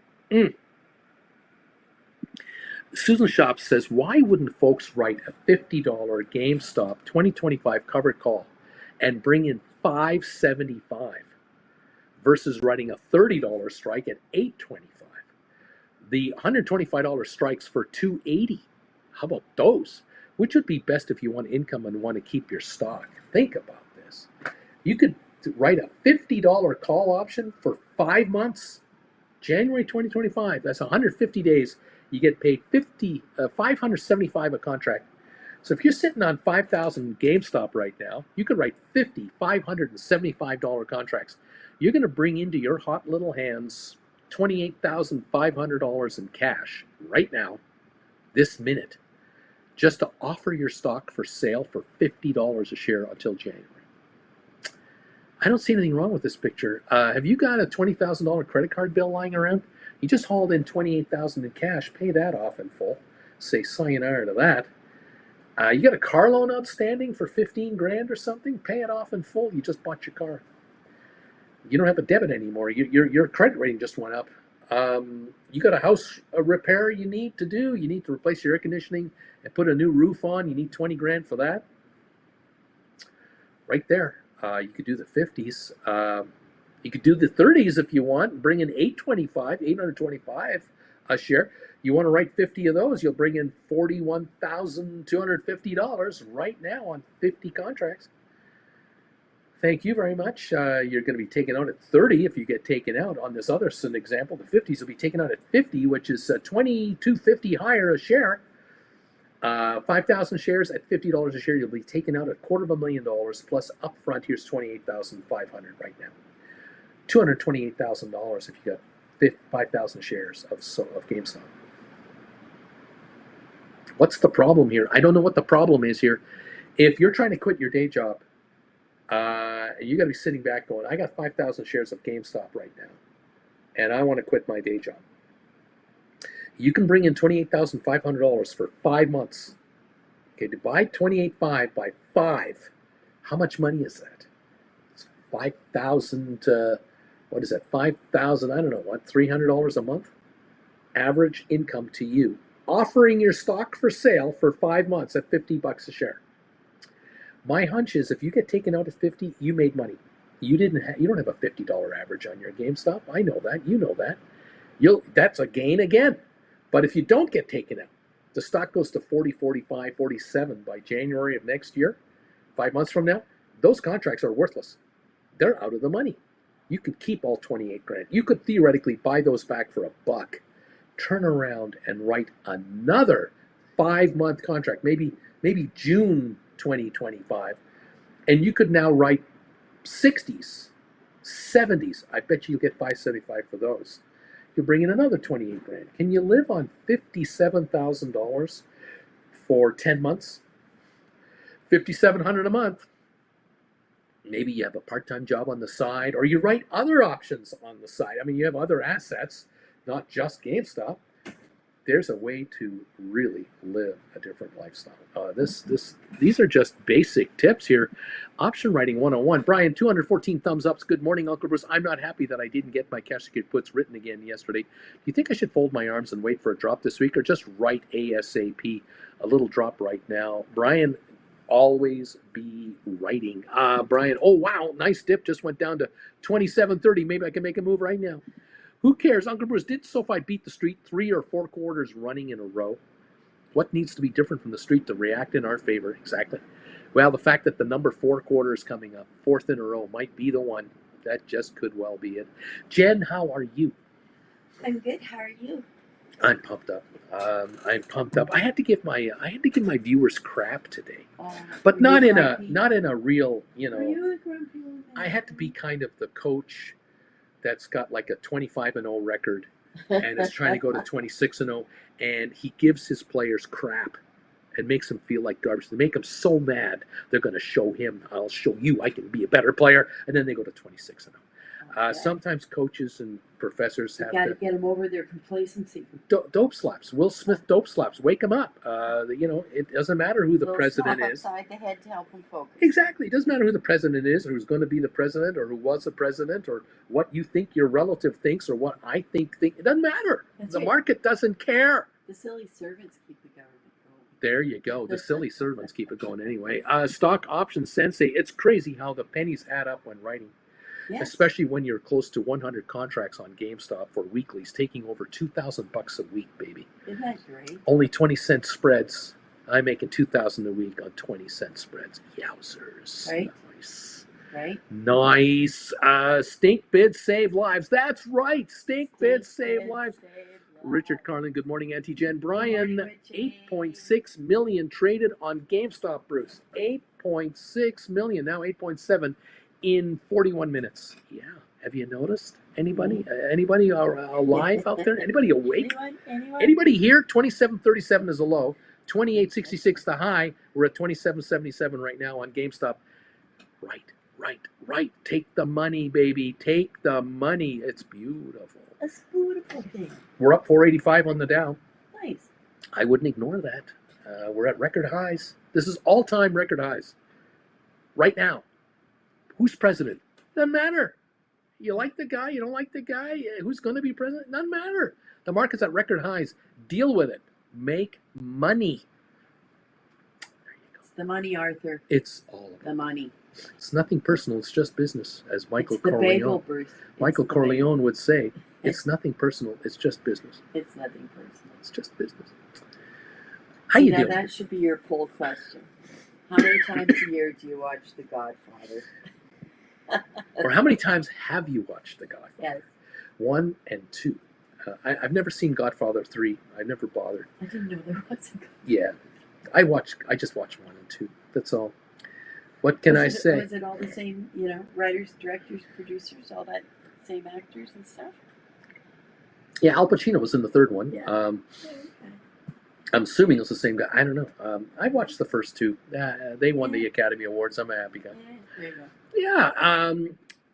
A: Susan Shop says, why wouldn't folks write a $50 GameStop 2025 covered call and bring in $575 versus writing a $30 strike at $825? The $125 strikes for $280. How about those? Which would be best if you want income and want to keep your stock? Think about this. You could write a $50 call option for 5 months, January 2025. That's 150 days. You get paid $575 a contract. So if you're sitting on 5,000 GameStop right now, you could write 50 $575 contracts. You're going to bring into your hot little hands $28,500 in cash right now, this minute, just to offer your stock for sale for $50 a share until January. I don't see anything wrong with this picture. Have you got a $20,000 credit card bill lying around? You just hauled in $28,000 in cash. Pay that off in full. Say sayonara to that. You got a car loan outstanding for 15 grand or something? Pay it off in full. You just bought your car. You don't have a debit anymore. Your credit rating just went up. You got a house repair you need to do. You need to replace your air conditioning and put a new roof on. You need 20 grand for that. Right there. You could do the 50s. You could do the 30s if you want, and bring in 825 a share. You want to write 50 of those, you'll bring in $41,250 right now on 50 contracts. Thank you very much. You're going to be taken out at 30 if you get taken out on this other example. The 50s will be taken out at 50, which is $22.50 higher a share. 5,000 shares at $50 a share. You'll be taken out at $250,000 plus upfront. Here's $28,500 right now. $228,000 if you got 5,000 shares of GameStop. What's the problem here? I don't know what the problem is here. If you're trying to quit your day job, you got to be sitting back going, I got 5,000 shares of GameStop right now, and I want to quit my day job. You can bring in $28,500 for 5 months. Okay, divide 28.5 by 5. How much money is that? It's 5,000. What is that? 5,000. I don't know what. $300 a month. Average income to you. Offering your stock for sale for 5 months at $50 a share. My hunch is if you get taken out at 50, you made money. You don't have a $50 average on your GameStop. I know that. You know that. That's a gain again. But if you don't get taken out, the stock goes to 40, 45, 47 by January of next year, 5 months from now, those contracts are worthless. They're out of the money. You could keep all 28 grand. You could theoretically buy those back for $1, turn around and write another 5-month contract, maybe June 2025, and you could now write 60s, 70s. I bet you'll get $575 for those. You bring in another 28 grand. Can you live on $57,000 for 10 months? $5,700 a month. Maybe you have a part-time job on the side, or you write other options on the side. I mean, you have other assets, not just GameStop. There's a way to really live a different lifestyle. These are just basic tips here. Option writing 101. Brian, 214 thumbs ups. Good morning, Uncle Bruce. I'm not happy that I didn't get my cash secured puts written again yesterday. Do you think I should fold my arms and wait for a drop this week, or just write ASAP? A little drop right now. Brian, always be writing. Brian, oh wow, nice dip. Just went down to 27.30. Maybe I can make a move right now. Who cares? Uncle Bruce, did SoFi beat the street 3 or 4 quarters running in a row? What needs to be different from the street to react in our favor? Exactly. Well, the fact that the number 4 quarter is coming up, 4th in a row, might be the one. That just could well be it. Jen, how are you?
B: I'm good. How are you?
A: I'm pumped up. I had to give my viewers crap today, but not in a real,
B: Were you a grumpy old man?
A: I had to be kind of the coach that's got like a 25-0 record and is trying to go to 26-0, and he gives his players crap and makes them feel like garbage. They make them so mad they're going to show him, I'll show you I can be a better player, and then they go to 26-0. Sometimes coaches and professors have
B: to get them over their complacency.
A: Dope slaps. Will Smith dope slaps. Wake them up. It doesn't matter who the president is.
B: Upside the head to help them focus.
A: Exactly. It doesn't matter who the president is, or who's going to be the president, or who was the president, or what you think your relative thinks, or what I think. It doesn't matter. The market doesn't care.
B: The silly servants keep the government going.
A: There you go. The silly servants keep it going anyway. Stock option sensei. It's crazy how the pennies add up when writing. Yes. Especially when you're close to 100 contracts on GameStop for weeklies, taking over $2,000 a week, baby.
B: Isn't that great?
A: Only 20-cent spreads. I'm making $2,000 a week on 20-cent spreads. Yowzers!
B: Right.
A: Nice.
B: Right.
A: Nice. Stink bids save lives. That's right. Stink bids save lives. Richard Carlin. Good morning, Auntie Jen. Brian. 8.6 million traded on GameStop. Bruce. 8.6 million. Now 8.7. In 41 minutes. Yeah. Have you noticed? Anybody alive out there? Anybody awake?
B: Anyone?
A: Anybody here? 27.37 is a low. 28.66 the high. We're at 27.77 right now on GameStop. Right. Take the money, baby. Take the money. It's beautiful.
B: It's a beautiful thing.
A: We're up 485 on the Dow.
B: Nice.
A: I wouldn't ignore that. We're at record highs. This is all-time record highs. Right now. Who's president? Doesn't matter. You like the guy, you don't like the guy, who's going to be president? Doesn't matter. The market's at record highs. Deal with it. Make money. There you go.
B: It's the money, Arthur.
A: It's all about
B: the money.
A: It's nothing personal. It's just business, as Michael
B: It's the bagel,
A: Corleone.
B: Bruce.
A: Michael
B: It's the bagel.
A: Corleone would say, "It's nothing personal. It's just business.
B: It's nothing personal.
A: It's just business." How you
B: now
A: doing?
B: that should be your poll question. How many times a year do you watch The Godfather?
A: Or how many times have you watched The Godfather?
B: Yes.
A: 1 and 2. I've never seen Godfather 3. I never bothered.
B: I didn't know there was a Godfather.
A: Yeah, I just watched 1 and 2. That's all. What can I say?
B: Was it all the same, writers, directors, producers, all that same actors and stuff?
A: Yeah, Al Pacino was in the third one.
B: Yeah. Okay.
A: I'm assuming it's the same guy. I don't know. I watched the first 2. They won the Academy Awards. I'm a happy guy.
B: Yeah, there you go.
A: Yeah.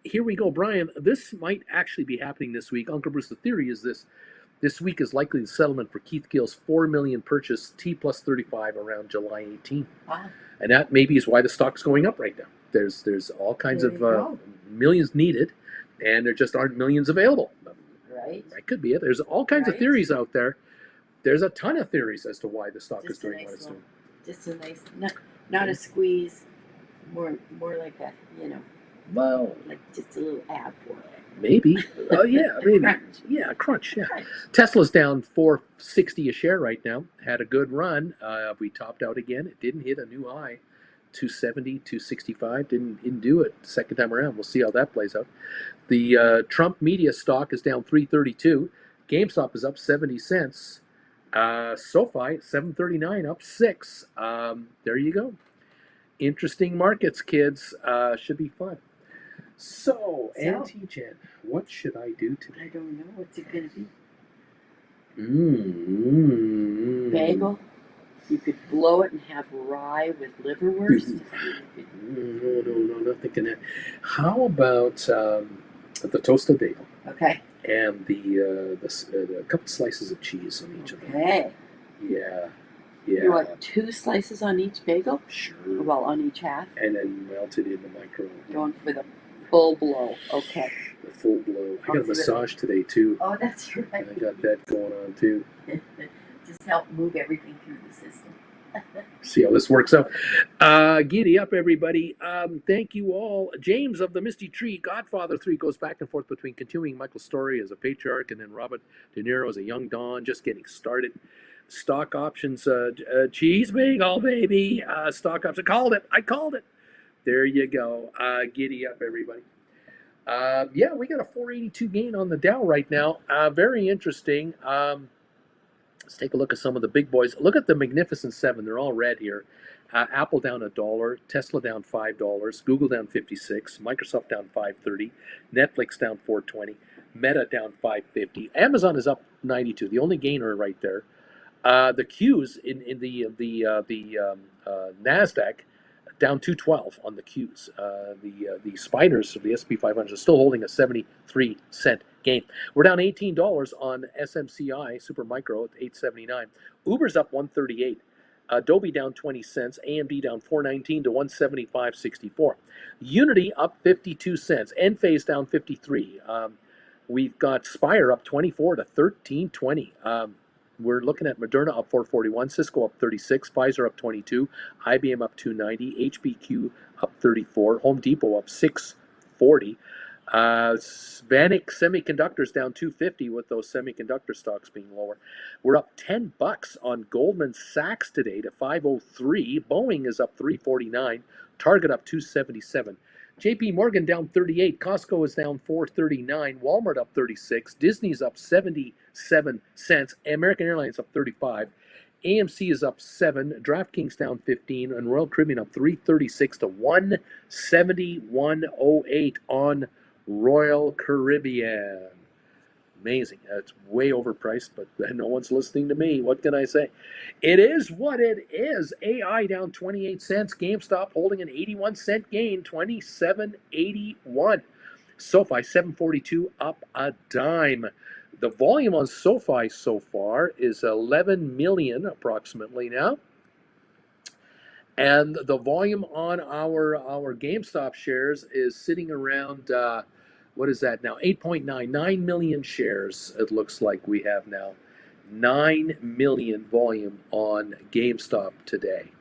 A: Here we go, Brian. This might actually be happening this week. Uncle Bruce, the theory is this week is likely the settlement for Keith Gill's $4 million purchase, T plus 35, around July 18.
B: Wow.
A: And that maybe is why the stock's going up right now. There's all kinds
B: There
A: of
B: you go.
A: millions needed, and there just aren't millions available.
B: Right.
A: That could be it. There's all kinds of
B: Right.
A: theories out there. There's a ton of theories as to why the stock is
B: Just a
A: doing
B: nice
A: what it's doing.
B: Just a nice, not a squeeze, more like a,
A: Well,
B: like just a little ab for it.
A: maybe. Oh yeah, maybe.
B: Crunch.
A: Yeah, crunch. Yeah.
B: Crunch.
A: Tesla's down $4.60 a share right now. Had a good run. We topped out again. It didn't hit a new high. 270, 265. Didn't do it second time around. We'll see how that plays out. The Trump media stock is down 332. GameStop is up 70 cents. SoFi 739, up 6. There you go. Interesting markets, kids. Should be fun. So, Auntie Jen, what should I do today?
B: I don't know. What's it going to be?
A: Bagel?
B: You could blow it and have rye with liverwurst.
A: No, not thinking that. How about the toasted bagel
B: Okay.
A: and the couple slices of cheese on each of them?
B: Okay.
A: Yeah.
B: You want 2 slices on each bagel?
A: Sure.
B: Well, on each half.
A: And then melt it in the microwave.
B: Going for the full blow. Okay.
A: The full blow. I got a massage today too.
B: Oh, that's right.
A: I got that going on too.
B: Just help move everything through the system.
A: See how this works out. Giddy up, everybody. Thank you all. James of the Misty Tree, Godfather 3 goes back and forth between continuing Michael's story as a patriarch and then Robert De Niro as a young Don, just getting started. Stock options, cheese bagel, baby. Stock options. I called it. There you go. Giddy up, everybody. Yeah, we got a 482 gain on the Dow right now. Very interesting. Let's take a look at some of the big boys. Look at the Magnificent Seven. They're all red here. Apple down $1, Tesla down $5, Google down 56, Microsoft down 530, Netflix down 420, Meta down 550. Amazon is up 92. The only gainer right there. The Qs in the Nasdaq down 212 on the Qs. The spiders of the S&P 500 are still holding a 73-cent gain. We're down $18 on SMCI Supermicro at 879. Uber's up 138. Adobe down 20 cents. AMD down 419 to 175.64. Unity up 52 cents. Enphase down 53. We've got Spire up 24 to 1320. We're looking at Moderna up 441, Cisco up 36, Pfizer up 22, IBM up 290, HBQ up 34, Home Depot up 640. Vanik Semiconductors down 250 with those semiconductor stocks being lower. We're up $10 on Goldman Sachs today to 503. Boeing is up 349. Target up 277. JP Morgan down 38. Costco is down 439. Walmart up 36. Disney's up 77 cents. American Airlines up 35. AMC is up 7. DraftKings down 15. And Royal Caribbean up 336 to 171.08 on Royal Caribbean. Amazing. It's way overpriced, but no one's listening to me. What can I say? It is what it is. AI down 28 cents. GameStop holding an 81-cent gain, 27.81. SoFi 742 up a dime. The volume on SoFi so far is 11 million approximately now. And the volume on our GameStop shares is sitting around what is that now? 8.9 million shares, it looks like we have now. 9 million volume on GameStop today.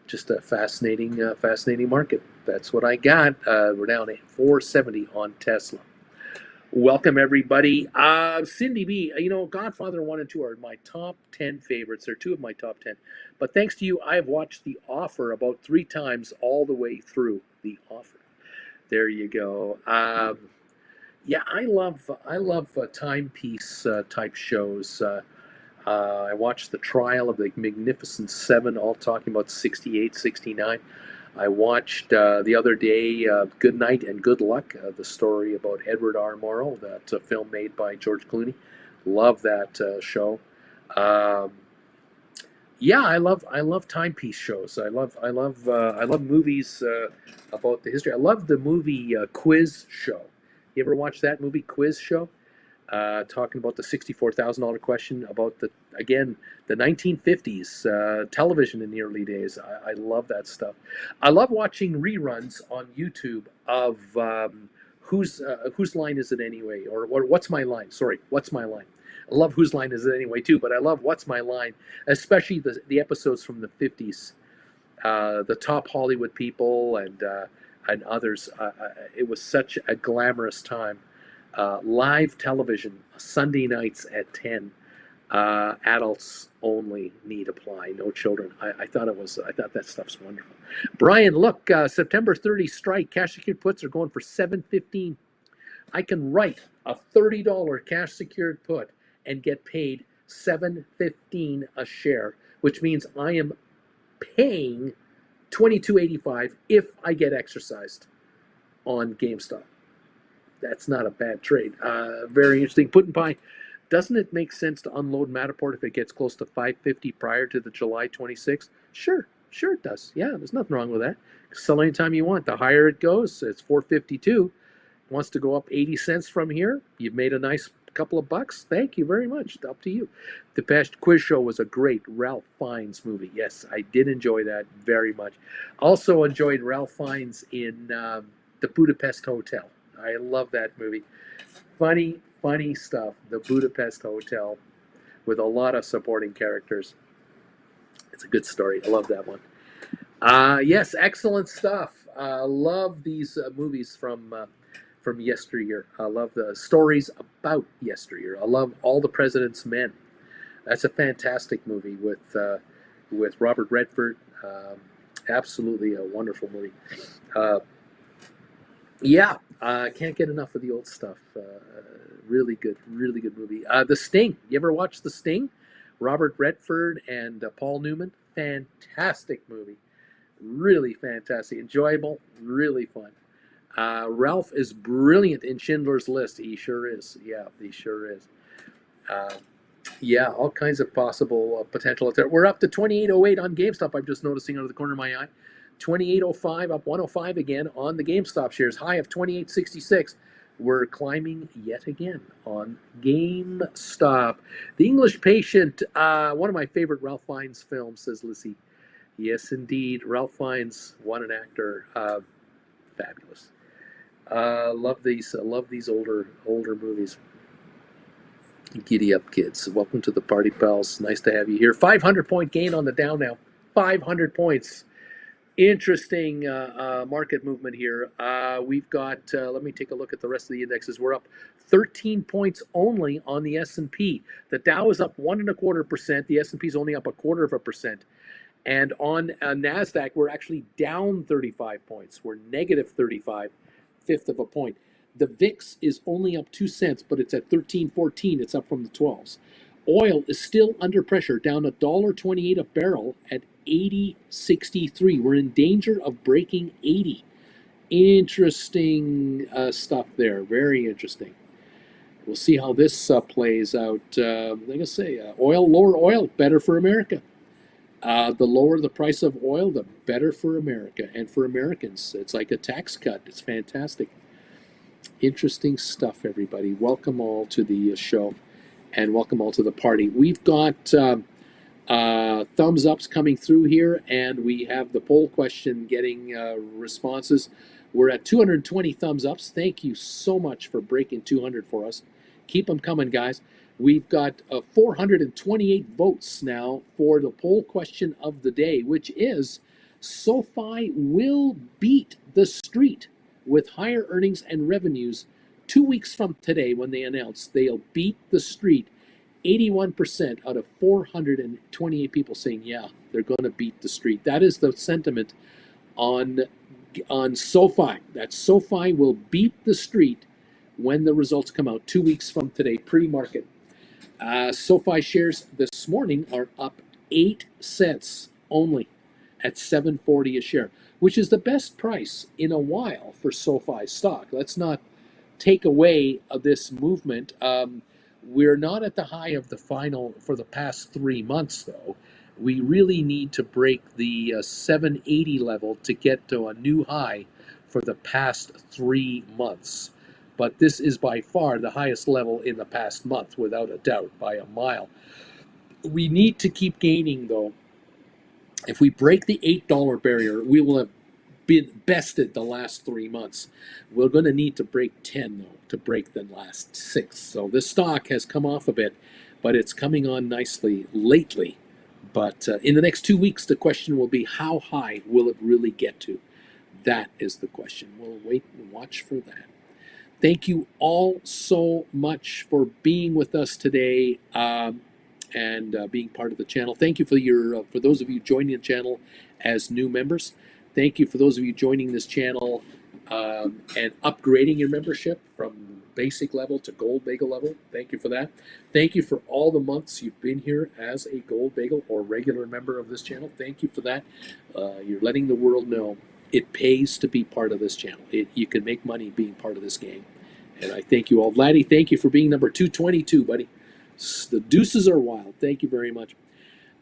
A: Just a fascinating market. That's what I got. We're down at 470 on Tesla. Welcome, everybody. Cindy B, Godfather 1 and 2 are my top 10 favorites. They're two of my top 10. But thanks to you, I've watched The Offer about 3 times all the way through The Offer. There you go. Yeah, I love timepiece type shows. I watched the trial of the Magnificent Seven, all talking about 68, 69. I watched the other day Good Night and Good Luck, the story about Edward R. Murrow, that film made by George Clooney. Love that show. Yeah, I love timepiece shows. I love movies about the history. I love the movie Quiz Show. You ever watch that movie Quiz Show? Talking about the $64,000 question about the 1950s television in the early days. I love that stuff. I love watching reruns on YouTube of whose line is it anyway, or what's my line? Sorry, what's my line? I love whose line is it anyway too, but I love what's my line, especially the episodes from the 50s, the top Hollywood people and others. It was such a glamorous time. Live television, Sunday nights at 10. Adults only need apply, no children. I thought that stuff's wonderful. Brian, look, September 30 strike. Cash secured puts are going for $7.15. I can write a $30 cash secured put and get paid $7.15 a share, which means I am paying $22.85 if I get exercised on GameStop. That's not a bad trade. Very interesting. Put and buy. Doesn't it make sense to unload Matterport if it gets close to 550 prior to the July 26th? Sure it does. Yeah, there's nothing wrong with that. Sell anytime you want. The higher it goes, it's 452. Wants to go up 80 cents from here. You've made a nice couple of bucks. Thank you very much. Up to you. The past quiz show was a great Ralph Fiennes movie. Yes, I did enjoy that very much. Also enjoyed Ralph Fiennes in the Budapest Hotel. I love that movie. Funny stuff. The Budapest Hotel with a lot of supporting characters. It's a good story. I love that one. Yes, excellent stuff. Love these movies from yesteryear. I love the stories about yesteryear. I love All the President's Men. That's a fantastic movie with Robert Redford. Absolutely a wonderful movie. Yeah, can't get enough of the old stuff. Really good movie. The Sting. You ever watch The Sting? Robert Redford and Paul Newman. Fantastic movie. Really fantastic. Enjoyable. Really fun. Ralph is brilliant in Schindler's List. He sure is. Yeah, he sure is. Yeah, all kinds of possible potential. We're up to 28.08 on GameStop. I'm just noticing out of the corner of my eye. 28.05 up 105 again on the GameStop shares. High of 28.66. We're climbing yet again on GameStop. The English Patient, one of my favorite Ralph Fiennes films, says Lissy. Yes, indeed. Ralph Fiennes, what an actor. Fabulous. Love these older movies. Giddy up, kids. Welcome to the party, pals. Nice to have you here. 500-point gain on the Dow now. 500 points. Interesting market movement here. We've got, let me take a look at the rest of the indexes. We're up 13 points only on the S&P. The Dow is up 1.25%. The S&P is only up 0.25%. And on NASDAQ, we're actually down 35 points. We're negative 35, fifth of a point. The VIX is only up 2 cents, but it's at 13.14. It's up from the 12s. Oil is still under pressure, down $1.28 a barrel at 80.63. We're in danger of breaking 80. Interesting stuff there. Very interesting. We'll see how this plays out. Like I say, lower oil, better for America. The lower the price of oil, the better for America and for Americans. It's like a tax cut. It's fantastic. Interesting stuff, everybody. Welcome all to the show, and welcome all to the party. We've got thumbs ups coming through here, and we have the poll question getting responses. We're at 220 thumbs ups. Thank you so much for breaking 200 for us. Keep them coming, guys. We've got 428 votes now for the poll question of the day, which is SoFi will beat the street with higher earnings and revenues 2 weeks from today when they announce they'll beat the street. 81% out of 428 people saying, yeah, they're going to beat the street. That is the sentiment on SoFi. That SoFi will beat the street when the results come out 2 weeks from today, pre-market. SoFi shares this morning are up 8 cents only at $7.40 a share, which is the best price in a while for SoFi stock. Let's not take away this movement. We're not at the high of the final for the past 3 months, though. We really need to break the 780 level to get to a new high for the past 3 months. But this is by far the highest level in the past month, without a doubt, by a mile. We need to keep gaining, though. If we break the $8 barrier, we will have been bested the last 3 months. We're going to need to break 10, though, to break the last 6. So this stock has come off a bit, but it's coming on nicely lately. But in the next 2 weeks, the question will be, how high will it really get to? That is the question. We'll wait and watch for that. Thank you all so much for being with us today and being part of the channel. Thank you for those of you joining the channel as new members. Thank you for those of you joining this channel and upgrading your membership from basic level to gold bagel level. Thank you for that. Thank you for all the months you've been here as a gold bagel or regular member of this channel. Thank you for that. You're letting the world know it pays to be part of this channel. You can make money being part of this game. And I thank you all. Vladdy, thank you for being number 222, buddy. The deuces are wild. Thank you very much.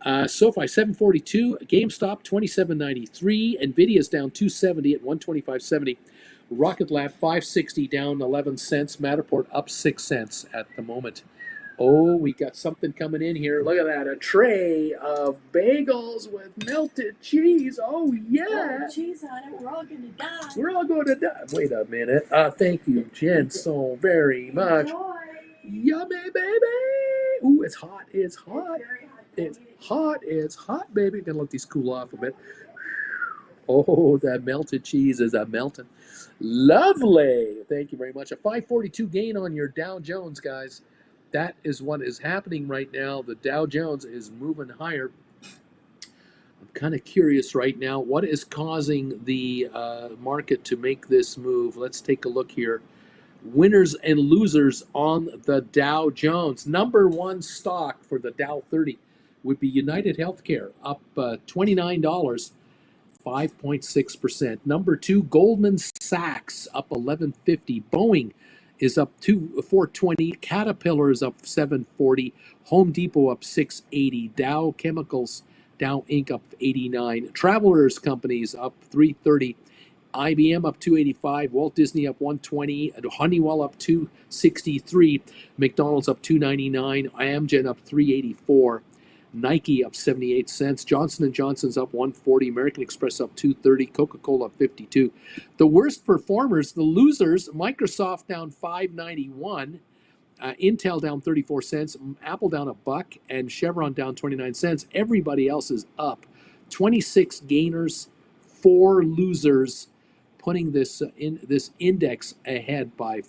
A: SoFi 742, GameStop 27.93, Nvidia's down 270 at 125.70. Rocket Lab 560 down 11 cents. Matterport up 6 cents at the moment. Oh, we got something coming in here. Look at that, a tray of bagels with melted cheese. Oh yeah.
B: Oh, cheese on it. We're all gonna die.
A: We're all going to die. Wait a minute. Thank you, Jen, so very much.
B: Enjoy.
A: Yummy, baby. Ooh, it's hot. It's hot.
B: It's very hot.
A: It's hot, baby. Gonna let these cool off a bit. Oh, that melted cheese is a melting. Lovely. Thank you very much. A 542 gain on your Dow Jones, guys. That is what is happening right now. The Dow Jones is moving higher. I'm kind of curious right now. What is causing the market to make this move? Let's take a look here. Winners and losers on the Dow Jones. Number one stock for the Dow 30 would be United Healthcare, up $29, 5.6%. Number two, Goldman Sachs, up $11.50. Boeing is up 420. Caterpillar is up 740. Home Depot up 680. Dow Chemicals, Dow Inc. up 89. Travelers Companies up 330. IBM up 285, Walt Disney up 120, Honeywell up 263, McDonald's up 299, Amgen up 384, Nike up 78 cents, Johnson & Johnson's up 140, American Express up 230, Coca-Cola up 52. The worst performers, the losers, Microsoft down 591, Intel down 34 cents, Apple down $1, and Chevron down 29 cents. Everybody else is up. 26 gainers, 4 losers, putting this index ahead by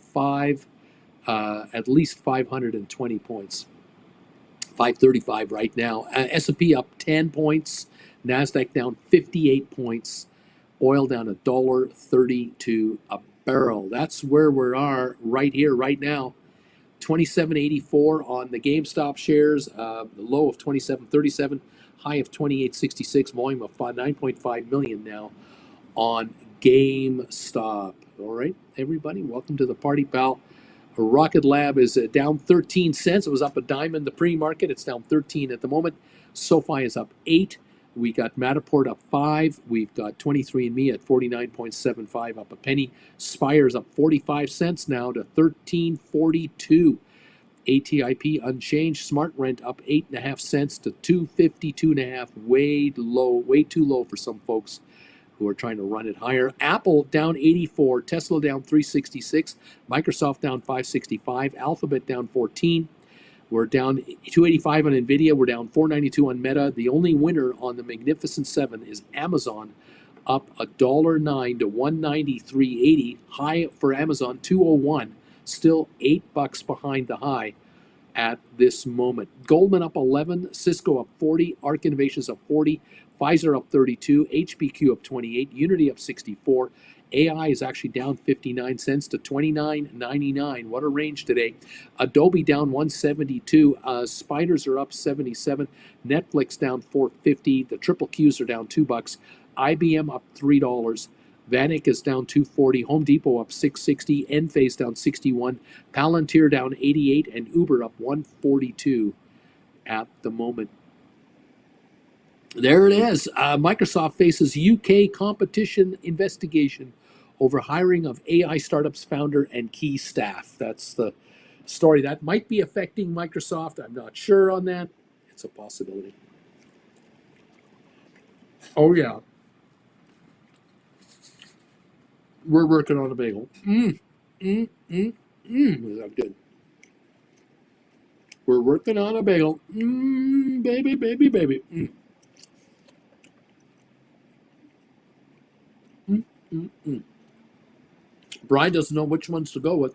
A: at least 520 points. 535 right now. S&P up 10 points. NASDAQ down 58 points. Oil down $1.32 a barrel. That's where we are right here, right now. 27.84 on the GameStop shares. The low of 27.37. High of 28.66. Volume of 9.5 million now on GameStop. All right, everybody, welcome to the party, pal. Rocket Lab is down 13 cents. It was up a dime in the pre-market. It's down 13 at the moment. SoFi is up 8. We got Matterport up 5. We've got 23andMe at 49.75, up a penny. Spire's up 45 cents now to 13.42. ATIP unchanged. Smart Rent up 8.5 cents to 252.5. Way too low for some folks who are trying to run it higher. Apple down 84, Tesla down 366, Microsoft down 565, Alphabet down 14, We're down 285 on Nvidia. We're down 492 on Meta. The only winner on the Magnificent Seven is Amazon, up $1.09 to 193.80. High for Amazon 201, still $8 behind the high at this moment. Goldman up 11, Cisco up 40, Arc Innovations up 40, Pfizer up 32, HPQ up 28, Unity up 64. AI is actually down 59 cents to 29.99. What a range today. Adobe down 172. Spiders are up 77. Netflix down 450. The triple Qs are down $2. IBM up $3. Vanik is down 240. Home Depot up 660. Enphase down 61. Palantir down 88. And Uber up 142 at the moment. There it is. Microsoft faces UK competition investigation over hiring of AI startups founder and key staff. That's the story. That might be affecting Microsoft. I'm not sure on that. It's a possibility. Oh, yeah. We're working on a bagel. Is that good? We're working on a bagel. Baby, baby, baby. Brian doesn't know which ones to go with.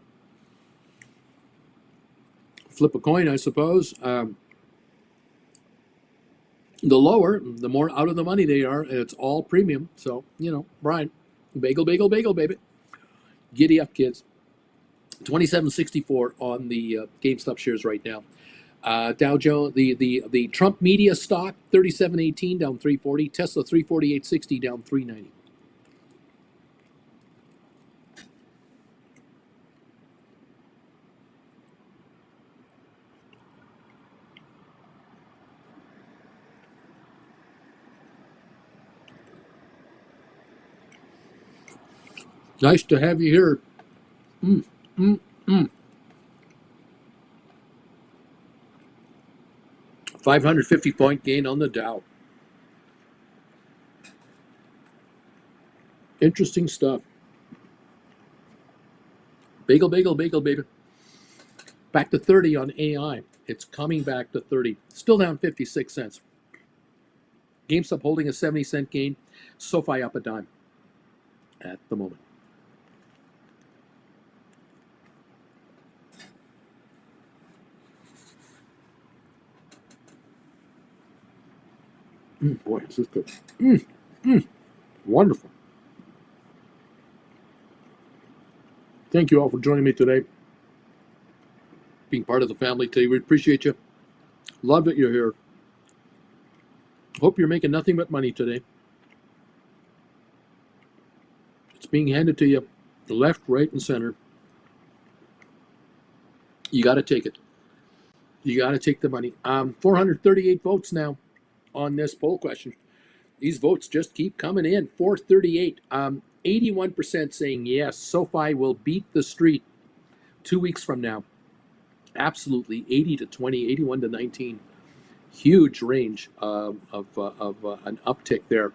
A: Flip a coin, I suppose. The lower, the more out of the money they are. It's all premium. So, Brian, bagel, bagel, bagel, baby. Giddy up, kids. 27.64 on the GameStop shares right now. Dow Jones, the Trump media stock, 37.18 down 340. Tesla 348.60 down 390. Nice to have you here. 550-point gain on the Dow. Interesting stuff. Bagel, bagel, bagel, baby. Back to 30 on AI. It's coming back to 30. Still down 56 cents. GameStop holding a 70-cent gain. SoFi up a dime at the moment. Boy, this is good. Wonderful. Thank you all for joining me today. Being part of the family today. We appreciate you. Love that you're here. Hope you're making nothing but money today. It's being handed to you left, right, and center. You got to take it. You got to take the money. 438 votes now on this poll question. These votes just keep coming in. 438. 81% saying yes. SoFi will beat the street 2 weeks from now. Absolutely. 80 to 20, 81 to 19. Huge range of an uptick there.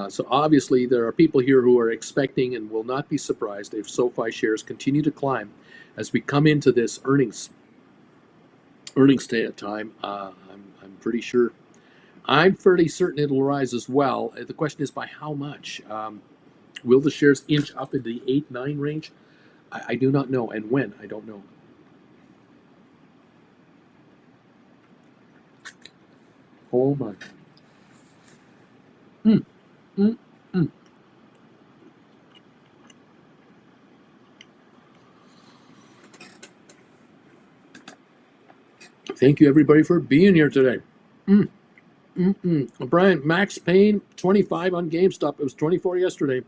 A: So obviously there are people here who are expecting and will not be surprised if SoFi shares continue to climb as we come into this earnings time. I'm pretty sure. I'm fairly certain it'll rise as well. The question is by how much? Will the shares inch up into the 8-9 range? I do not know. And when? I don't know. Oh my. Thank you everybody for being here today. Brian, Max Payne, 25 on GameStop. It was 24 yesterday.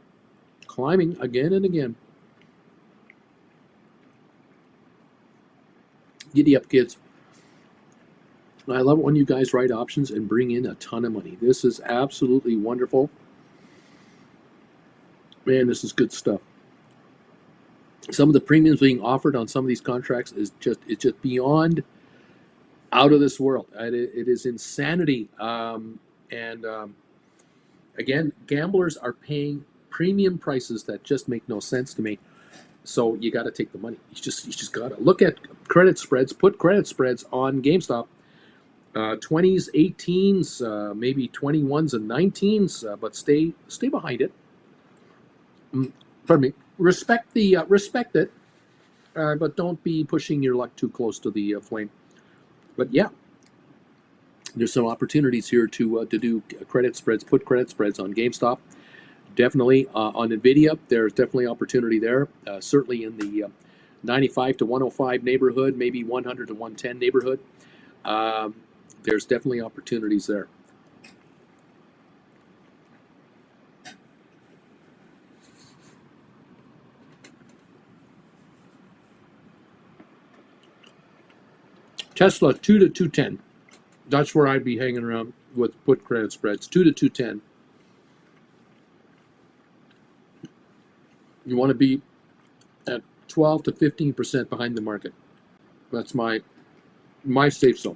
A: Climbing again and again. Giddy up, kids. I love it when you guys write options and bring in a ton of money. This is absolutely wonderful. Man, this is good stuff. Some of the premiums being offered on some of these contracts is just beyond out of this world. It is insanity. Again, gamblers are paying premium prices that just make no sense to me. So you got to take the money. You just got to look at credit spreads. Put credit spreads on GameStop. 20s, 18s, maybe 21s and 19s, but stay behind it. Pardon me. Respect it, but don't be pushing your luck too close to the flame. But yeah, there's some opportunities here to do credit spreads. Put credit spreads on GameStop. Definitely on Nvidia, there's definitely opportunity there. Certainly in the 95 to 105 neighborhood, maybe 100 to 110 neighborhood. There's definitely opportunities there. Tesla 2 to 210. That's where I'd be hanging around with put credit spreads. 2 to 210. You want to be at 12 to 15% behind the market. That's my safe zone.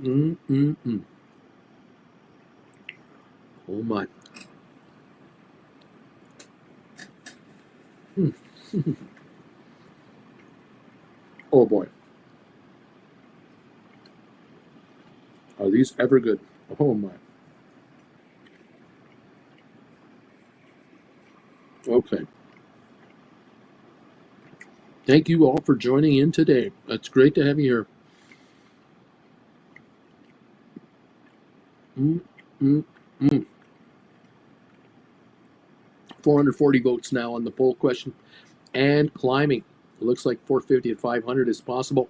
A: Oh my. Oh boy. Are these ever good? Oh my. Okay. Thank you all for joining in today. It's great to have you here. 440 votes now on the poll question and climbing. It looks like 450 and 500 is possible.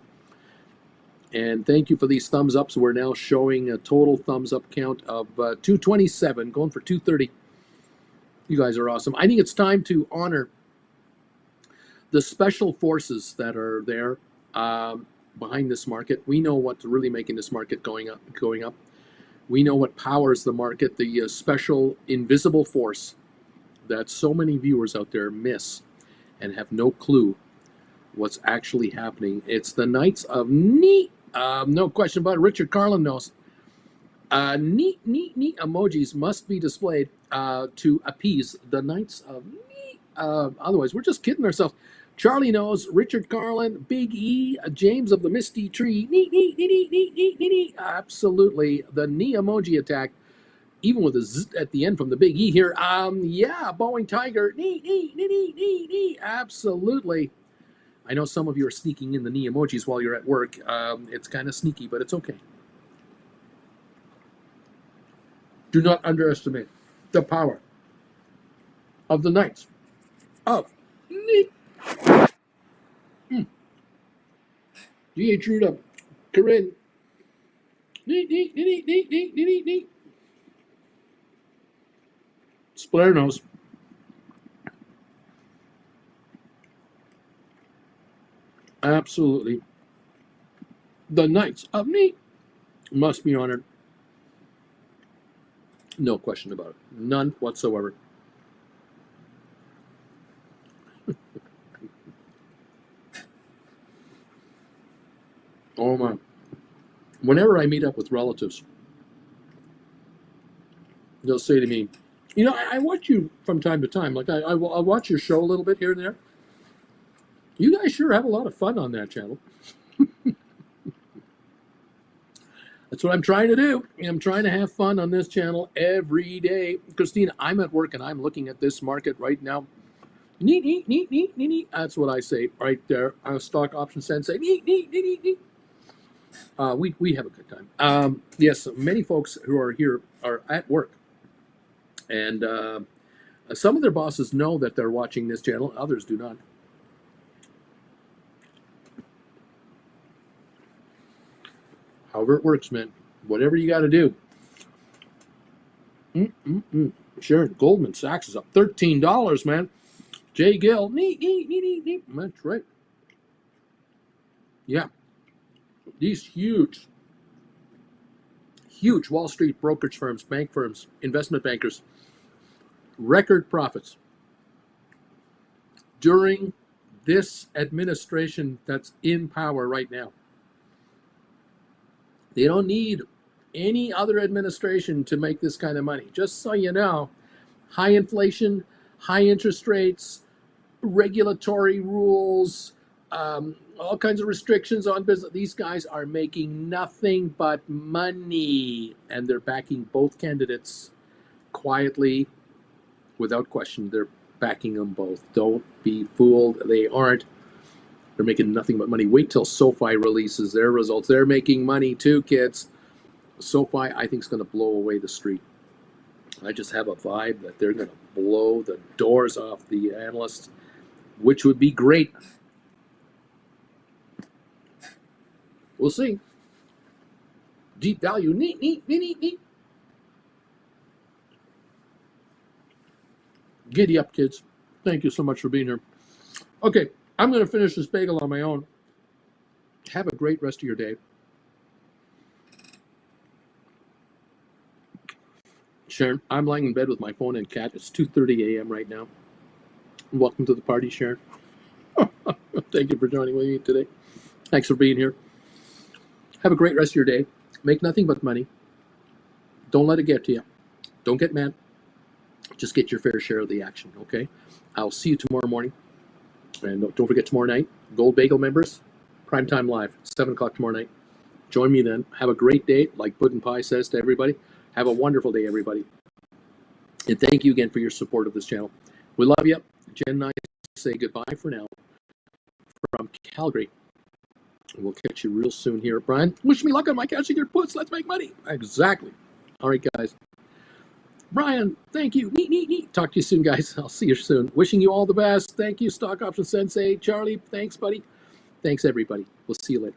A: And thank you for these thumbs ups. We're now showing a total thumbs up count of 227, going for 230. You guys are awesome. I think it's time to honor the special forces that are there behind this market. We know what's really making this market going up. We know what powers the market, the special invisible force that so many viewers out there miss and have no clue what's actually happening. It's the Knights of Neat. No question about it. Richard Carlin knows. Neat emojis must be displayed to appease the Knights of Neat. Otherwise, we're just kidding ourselves. Charlie knows. Richard Carlin, Big E, James of the Misty Tree. Neat. Absolutely. The knee emoji attack, even with a Z at the end from the Big E here. Yeah, Boeing Tiger. Neat. Absolutely. I know some of you are sneaking in the knee emojis while you're at work. It's kind of sneaky, but it's okay. Do not underestimate the power of the Knights of Neat. G.H. Ruda, Corinne. Neat. Splair knows. Absolutely. The Knights of Neat must be honored. No question about it. None whatsoever. Oh my. Whenever I meet up with relatives, they'll say to me, you know, I watch you from time to time. Like I watch your show a little bit here and there. You guys sure have a lot of fun on that channel. That's what I'm trying to do. I'm trying to have fun on this channel every day. Christina, I'm at work and I'm looking at this market right now. Neat. That's what I say right there. Stock option sensei. Neat. We have a good time. Yes, many folks who are here are at work. And some of their bosses know that they're watching this channel. Others do not. However it works, man. Whatever you got to do. Sharon, Goldman Sachs is up $13, man. Jay Gill, neat. That's right. Yeah. These huge Wall Street brokerage firms, bank firms, investment bankers, record profits during this administration that's in power right now. They don't need any other administration to make this kind of money. Just so you know, high inflation, high interest rates, regulatory rules, all kinds of restrictions on business. These guys are making nothing but money, and they're backing both candidates quietly, without question. They're backing them both. Don't be fooled. They aren't. They're making nothing but money. Wait till SoFi releases their results. They're making money too, kids. SoFi, I think, is going to blow away the street. I just have a vibe that they're going to blow the doors off the analysts, which would be great. We'll see. Deep value. Neat. Giddy up, kids. Thank you so much for being here. Okay, I'm going to finish this bagel on my own. Have a great rest of your day. Sharon, I'm lying in bed with my phone and cat. It's 2:30 a.m. right now. Welcome to the party, Sharon. Thank you for joining with me today. Thanks for being here. Have a great rest of your day. Make nothing but money. Don't let it get to you. Don't get mad. Just get your fair share of the action, okay? I'll see you tomorrow morning. And don't forget tomorrow night, Gold Bagel members, Primetime Live, 7 o'clock tomorrow night. Join me then. Have a great day, like Puddin' Pie says to everybody. Have a wonderful day, everybody. And thank you again for your support of this channel. We love you. Jen and I say goodbye for now from Calgary. We'll catch you real soon here. Brian, wish me luck on my catching your puts. Let's make money. Exactly. All right, guys. Brian, thank you. Neat. Talk to you soon, guys. I'll see you soon. Wishing you all the best. Thank you, Stock Option Sensei. Charlie, thanks, buddy. Thanks, everybody. We'll see you later.